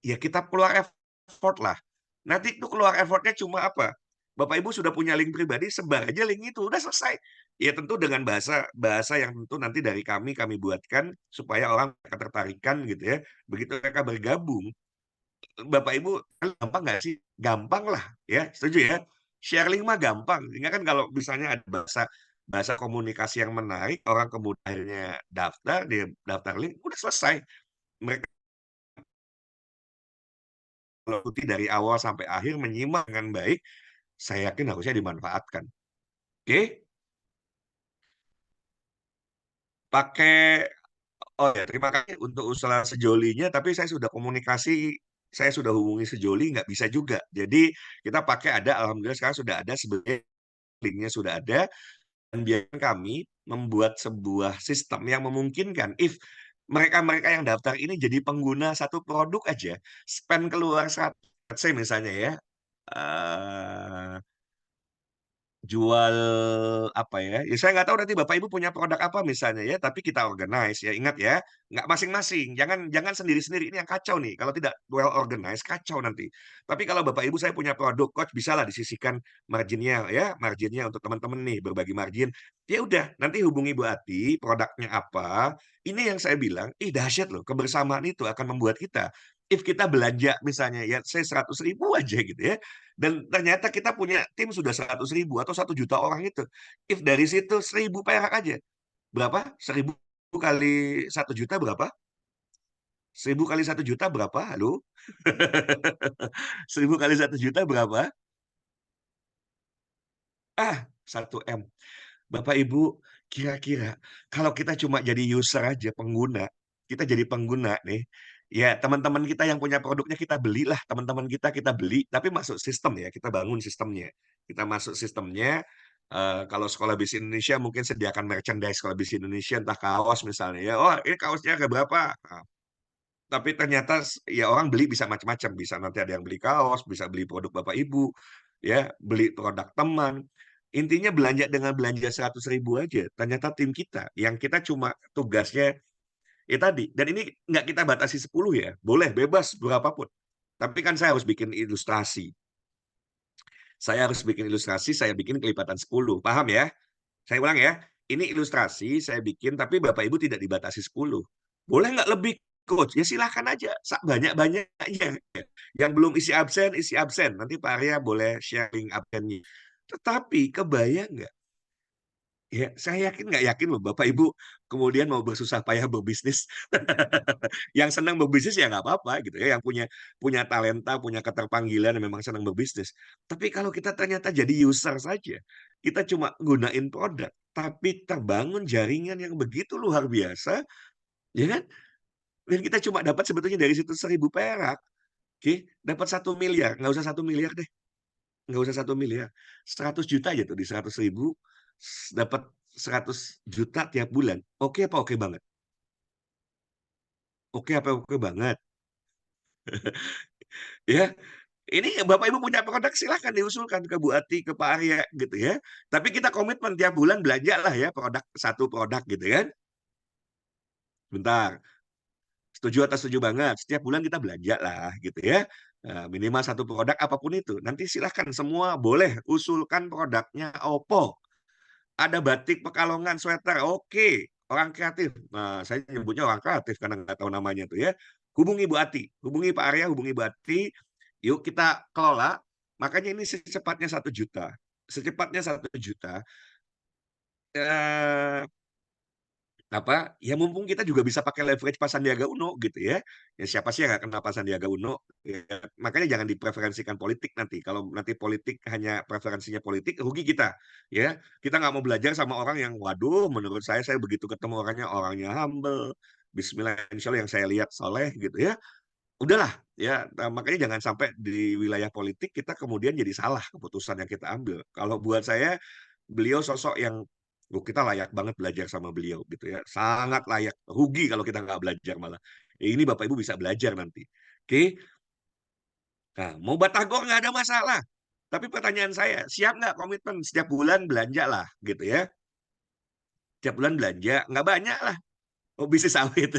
ya kita keluar effort lah. Nanti itu keluar effortnya cuma apa? Bapak Ibu sudah punya link pribadi, sebar aja link itu, udah selesai. Ya tentu dengan bahasa bahasa yang tentu nanti dari kami buatkan supaya orang ketertarikan gitu ya. Begitu mereka bergabung, Bapak Ibu, gampang nggak sih? Gampang lah, ya, setuju ya? Share link mah gampang. Sehingga kan kalau misalnya ada bahasa bahasa komunikasi yang menarik, orang kemudian akhirnya daftar, dia daftar link, udah selesai. Mereka mengikuti dari awal sampai akhir, menyimak dengan baik, saya yakin harusnya dimanfaatkan. Oke? Pakai, oh ya, terima kasih untuk usaha sejolinya, tapi saya sudah komunikasi, saya sudah hubungi sejoli, nggak bisa juga. Jadi kita pakai ada, alhamdulillah sekarang sudah ada sebagai linknya sudah ada, dan biarkan kami membuat sebuah sistem yang memungkinkan if mereka-mereka yang daftar ini jadi pengguna satu produk aja, spend keluar 100, let's say misalnya ya, eh, jual apa ya? Ya saya nggak tahu nanti Bapak Ibu punya produk apa misalnya ya, tapi kita organize ya. Ingat ya, nggak masing-masing. Jangan jangan sendiri-sendiri. Ini yang kacau nih. Kalau tidak well organized, kacau nanti. Tapi kalau Bapak Ibu saya punya produk, coach bisa lah disisihkan marginnya ya, marginnya untuk teman-teman nih berbagi margin. Ya udah, nanti hubungi Bu Ati, produknya apa. Ini yang saya bilang, ih dahsyat loh, kebersamaan itu akan membuat kita. If kita belanja misalnya ya, saya 100.000 aja gitu ya, dan ternyata kita punya tim sudah 100.000 atau 1 juta orang itu. If dari situ 1.000 perak aja. Berapa? 1.000 kali 1 juta berapa? 1.000 kali 1 juta berapa? Halo? 1.000 kali 1 juta berapa? 1 M. Bapak Ibu, kira-kira kalau kita cuma jadi user aja, pengguna, kita jadi pengguna nih, ya teman-teman kita yang punya produknya kita belilah, teman-teman kita beli, tapi masuk sistem ya, kita bangun sistemnya. Kita masuk sistemnya, kalau Sekolah Bisnis Indonesia mungkin sediakan merchandise Sekolah Bisnis Indonesia, entah kaos misalnya ya, oh ini kaosnya harga berapa? Nah, tapi ternyata ya orang beli bisa macam-macam, bisa nanti ada yang beli kaos, bisa beli produk Bapak Ibu, ya, beli produk teman. Intinya belanja dengan belanja 100.000 aja. Ternyata tim kita, yang kita cuma tugasnya, ya tadi, dan ini nggak kita batasi 10 ya, boleh bebas berapapun. Tapi kan saya harus bikin ilustrasi. Saya harus bikin ilustrasi, saya bikin kelipatan 10. Paham ya? Saya ulang ya, ini ilustrasi saya bikin, tapi Bapak Ibu tidak dibatasi 10. Boleh nggak lebih, Coach? Ya silahkan aja, banyak-banyaknya. Yang belum isi absen, isi absen. Nanti Pak Arya boleh sharing absennya. Tetapi kebayang nggak? Ya, saya yakin nggak yakin loh Bapak Ibu kemudian mau bersusah payah berbisnis. Yang senang berbisnis ya nggak apa-apa gitu ya, yang punya punya talenta, punya keterpanggilan yang memang senang berbisnis. Tapi kalau kita ternyata jadi user saja, kita cuma gunain produk, tapi terbangun jaringan yang begitu luar biasa, ya kan? Dan kita cuma dapat sebetulnya dari situ 1.000 perak, oke, dapat 1 miliar, nggak usah 1 miliar deh, nggak usah 1 miliar, 100 juta aja tuh di 100.000, dapat 100 juta tiap bulan. Oke apa oke banget? Oke apa oke banget? Ya, ini Bapak Ibu punya produk silahkan diusulkan ke Bu Ati, ke Pak Arya gitu ya. Tapi kita komitmen tiap bulan belanja lah ya produk, satu produk gitu kan. Bentar, setuju atau setuju banget? Setiap bulan kita belanja lah gitu ya. Minimal satu produk apapun itu. Nanti silahkan semua boleh usulkan produknya Oppo. Ada batik Pekalongan, sweater, oke. Orang kreatif. Nah, saya nyebutnya orang kreatif karena nggak tahu namanya tuh ya. Hubungi Bu Ati, hubungi Pak Arya, hubungi Bu Ati. Yuk kita kelola. Makanya ini secepatnya 1 juta. Secepatnya 1 juta. Eh, apa ya mumpung kita juga bisa pakai leverage Pak Sandiaga Uno gitu ya. Ya siapa sih yang nggak kenal Pak Sandiaga Uno? Ya, makanya jangan dipreferensikan politik nanti. Kalau nanti politik hanya preferensinya politik, rugi kita. Ya, kita nggak mau belajar sama orang yang, waduh, menurut saya begitu ketemu orangnya humble, Bismillah, insya Allah yang saya lihat soleh gitu ya. Udahlah ya, makanya jangan sampai di wilayah politik kita kemudian jadi salah keputusan yang kita ambil. Kalau buat saya beliau sosok yang kita layak banget belajar sama beliau gitu ya. Sangat layak. Rugi kalau kita nggak belajar malah. Ini Bapak Ibu bisa belajar nanti. Oke. Nah, mau batagor nggak ada masalah. Tapi pertanyaan saya, siap nggak komitmen setiap bulan belanja lah gitu ya. Setiap bulan belanja, nggak banyak lah. Oh, bisnis sawit.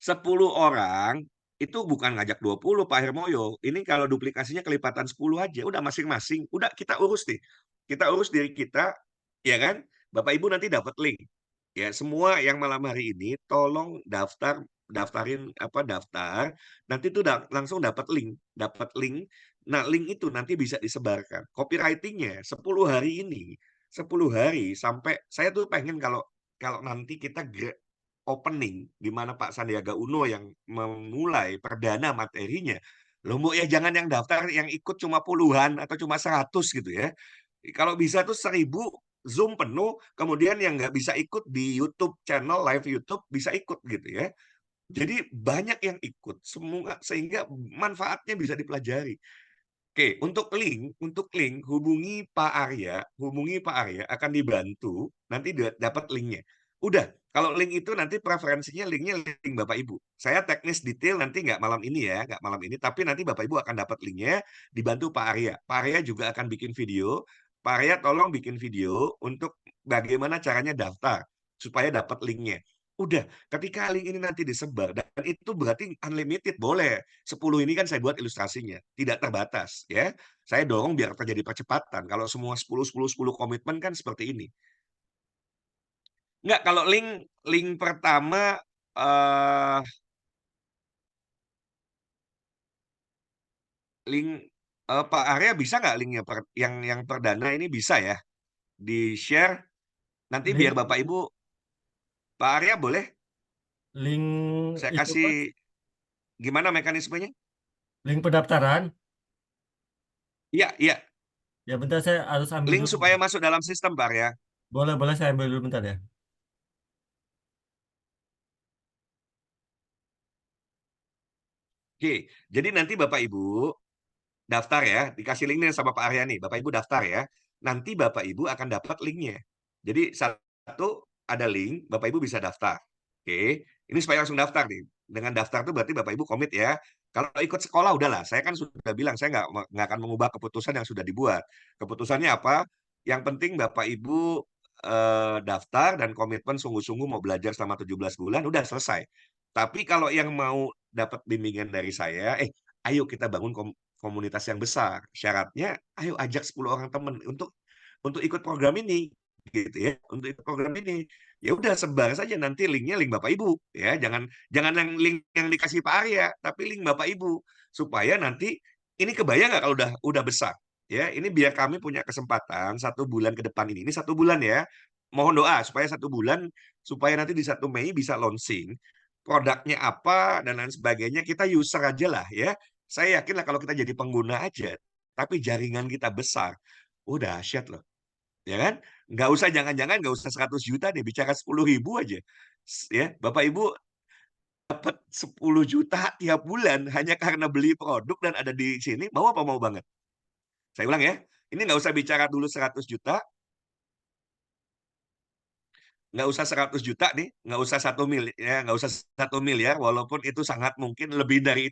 10 orang itu bukan ngajak 20 Pak Hermoyo. Ini kalau duplikasinya kelipatan 10 aja. Udah masing-masing. Udah kita urus nih. Kita urus diri kita. Ya kan? Bapak Ibu nanti dapat link. Ya, semua yang malam hari ini tolong daftarin apa daftar. Nanti tuh langsung dapat link. Dapat link. Nah, link itu nanti bisa disebarkan. Copywriting-nya 10 hari ini. 10 hari sampai saya tuh pengen kalau kalau nanti kita opening di mana Pak Sandiaga Uno yang memulai perdana materinya. Loh, Mbok, ya jangan yang daftar yang ikut cuma puluhan atau cuma 100 gitu ya. Kalau bisa tuh 1.000 Zoom penuh, kemudian yang nggak bisa ikut di YouTube channel live YouTube bisa ikut gitu ya. Jadi banyak yang ikut semua sehingga manfaatnya bisa dipelajari. Oke, untuk link hubungi Pak Arya akan dibantu nanti dapat linknya. Udah, kalau link itu nanti preferensinya linknya link Bapak Ibu. Saya teknis detail nanti nggak malam ini ya, nggak malam ini, tapi nanti Bapak Ibu akan dapat linknya dibantu Pak Arya. Pak Arya juga akan bikin video. Pak Arya tolong bikin video untuk bagaimana caranya daftar supaya dapat linknya. Udah, ketika link ini nanti disebar dan itu berarti unlimited boleh. 10 ini kan saya buat ilustrasinya, tidak terbatas ya. Saya dorong biar terjadi percepatan. Kalau semua 10 10 10 komitmen kan seperti ini. Enggak, kalau link link pertama eh link Pak Arya bisa nggak linknya yang perdana ini bisa ya di-share nanti biar Link Bapak Ibu Pak Arya boleh link saya itu kasih Mas, gimana mekanismenya? link pendaftaran. Iya, iya. Ya bentar saya harus ambil Link dulu. supaya masuk dalam sistem Pak Arya. Boleh, boleh saya ambil dulu bentar ya. Oke, jadi nanti Bapak Ibu daftar ya, dikasih linknya sama Pak Arya nih. Bapak Ibu daftar ya. Nanti Bapak Ibu akan dapat linknya. Jadi satu ada link, Bapak Ibu bisa daftar. Oke, ini supaya langsung daftar nih. Dengan daftar itu berarti Bapak Ibu komit ya. Kalau ikut sekolah udahlah, saya kan sudah bilang saya nggak akan mengubah keputusan yang sudah dibuat. Keputusannya apa? Yang penting Bapak Ibu daftar dan komitmen sungguh-sungguh mau belajar selama 17 bulan, udah selesai. Tapi kalau yang mau dapat bimbingan dari saya, ayo kita bangun komunitas yang besar. Syaratnya, ayo ajak 10 orang teman untuk ikut program ini, gitu ya. Untuk ikut program ini, ya udah sebar saja nanti linknya link Bapak Ibu, ya. Jangan jangan yang link yang dikasih Pak Arya, tapi link Bapak Ibu supaya nanti ini kebayang nggak kalau udah besar, ya. Ini biar kami punya kesempatan 1 bulan ke depan ini 1 bulan ya. Mohon doa supaya 1 bulan supaya nanti di 1 Mei bisa launching produknya apa dan lain sebagainya kita user aja lah ya. Saya yakin lah kalau kita jadi pengguna aja, tapi jaringan kita besar, udah dahsyat loh, ya kan? Nggak usah jangan-jangan nggak usah 100 juta deh, bicara 10.000 aja. Ya, Bapak Ibu dapat 10 juta tiap bulan hanya karena beli produk dan ada di sini, mau apa mau banget? Saya ulang ya, ini nggak usah bicara dulu 100 juta, nggak usah 100 juta nih, nggak usah 1 miliar, ya, nggak usah 1 miliar, walaupun itu sangat mungkin lebih dari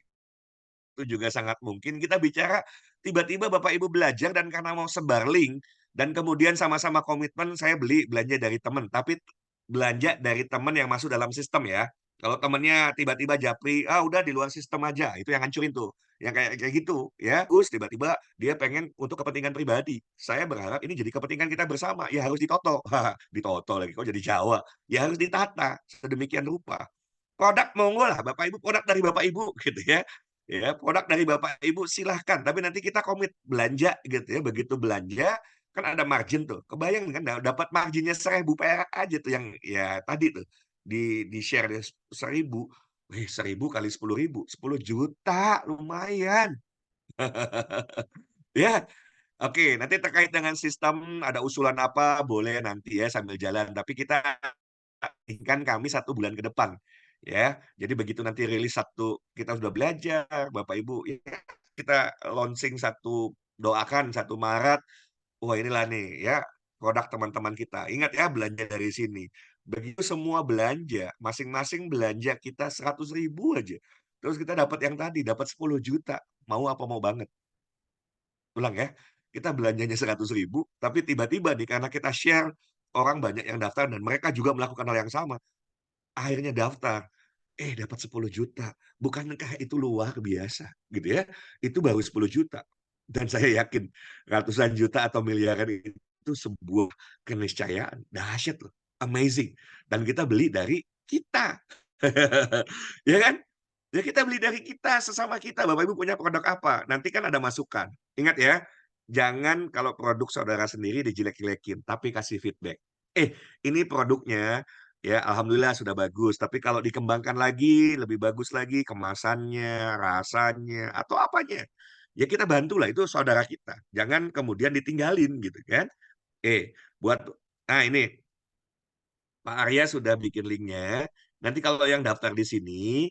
itu juga sangat mungkin kita bicara tiba-tiba Bapak Ibu belajar dan karena mau sebar link dan kemudian sama-sama komitmen saya belanja dari teman, tapi belanja dari teman yang masuk dalam sistem ya. Kalau temennya tiba-tiba japri, ah udah di luar sistem aja, itu yang hancurin tuh. Yang kayak kayak gitu ya. Terus tiba-tiba dia pengen untuk kepentingan pribadi. Saya berharap ini jadi kepentingan kita bersama. Ya harus ditoto. Ditoto lagi kok jadi Jawa. Ya harus ditata sedemikian rupa. Produk monggo lah Bapak Ibu, produk dari Bapak Ibu gitu ya. Ya, produk dari Bapak Ibu silahkan, tapi nanti kita komit belanja gitu ya. Begitu belanja kan ada margin tuh. Kebayang kan dapat marginnya 1.000 perak aja tuh yang ya tadi tuh di share 1.000. 1.000 kali 10.000, 10 juta lumayan. Ya, oke. Nanti terkait dengan sistem ada usulan apa boleh nanti ya sambil jalan. Tapi kita kan kami 1 bulan ke depan ya. Jadi begitu nanti rilis satu kita sudah belajar Bapak Ibu ya kita launching doakan 1 Maret. Wah inilah nih ya produk teman-teman kita. Ingat ya belanja dari sini. Begitu semua belanja, masing-masing belanja kita 100.000 aja. Terus kita dapat yang tadi, dapat 10 juta. Mau apa mau banget. Ulang ya, kita belanjanya 100.000, tapi tiba-tiba nih karena kita share, orang banyak yang daftar dan mereka juga melakukan hal yang sama. Akhirnya daftar, dapat 10 juta. Bukankah itu luar biasa, gitu ya? Itu baru 10 juta. Dan saya yakin ratusan juta atau miliaran itu sebuah keniscayaan. Dahsyat loh, amazing. Dan kita beli dari kita. Ya kan? Ya kita beli dari kita, sesama kita. Bapak Ibu punya produk apa? Nanti kan ada masukan. Ingat ya, jangan kalau produk saudara sendiri dijelek-jelekin, tapi kasih feedback. Ini produknya ya alhamdulillah sudah bagus, tapi kalau dikembangkan lagi, lebih bagus lagi kemasannya, rasanya, atau apanya. Ya kita bantulah, itu saudara kita. Jangan kemudian ditinggalin gitu kan. Buat nah ini Pak Arya sudah bikin linknya. Nanti kalau yang daftar di sini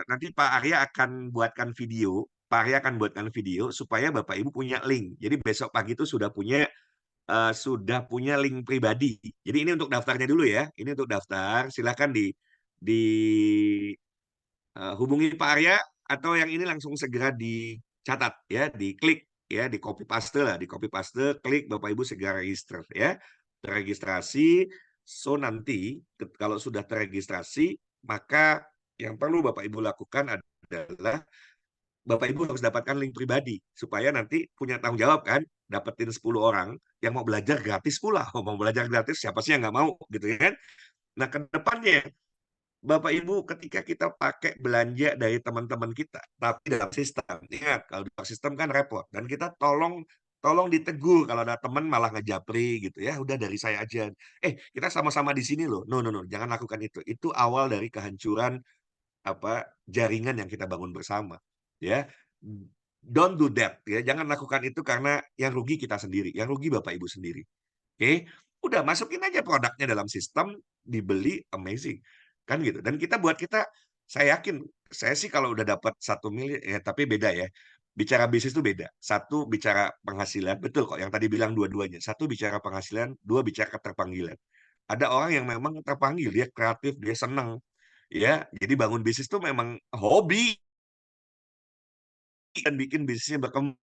nanti Pak Arya akan buatkan video Pak Arya akan buatkan video supaya Bapak Ibu punya link. Jadi besok pagi itu sudah punya link pribadi. Jadi ini untuk daftarnya dulu ya. Ini untuk daftar. Silakan di hubungi Pak Arya atau yang ini langsung segera dicatat ya, diklik ya, di copy paste lah, di copy paste, klik Bapak Ibu segera register ya. Terregistrasi. So nanti kalau sudah terregistrasi, maka yang perlu Bapak Ibu lakukan adalah Bapak Ibu harus dapatkan link pribadi supaya nanti punya tanggung jawab kan, dapetin 10 orang yang mau belajar gratis pula. Mau belajar gratis siapa sih yang nggak mau gitu kan? Nah, ke depannya Bapak Ibu ketika kita pakai belanja dari teman-teman kita, tapi dalam sistem, ingat kalau di sistem kan repot dan kita tolong ditegur kalau ada teman malah ngejapri gitu ya, udah dari saya aja. Kita sama-sama di sini loh. No, no, no, jangan lakukan itu. Itu awal dari kehancuran jaringan yang kita bangun bersama ya. Don't do that ya, jangan lakukan itu karena yang rugi kita sendiri, yang rugi Bapak Ibu sendiri. Oke, udah masukin aja produknya dalam sistem, dibeli, amazing kan gitu. Dan saya yakin, saya sih kalau udah dapat 1 miliar ya, tapi beda ya, bicara bisnis itu beda. Satu bicara penghasilan, betul kok yang tadi bilang dua-duanya. Satu bicara penghasilan, dua bicara keterpanggilan. Ada orang yang memang terpanggil, dia kreatif, dia senang ya, jadi bangun bisnis tuh memang hobi dan bikin bisnisnya berkembang.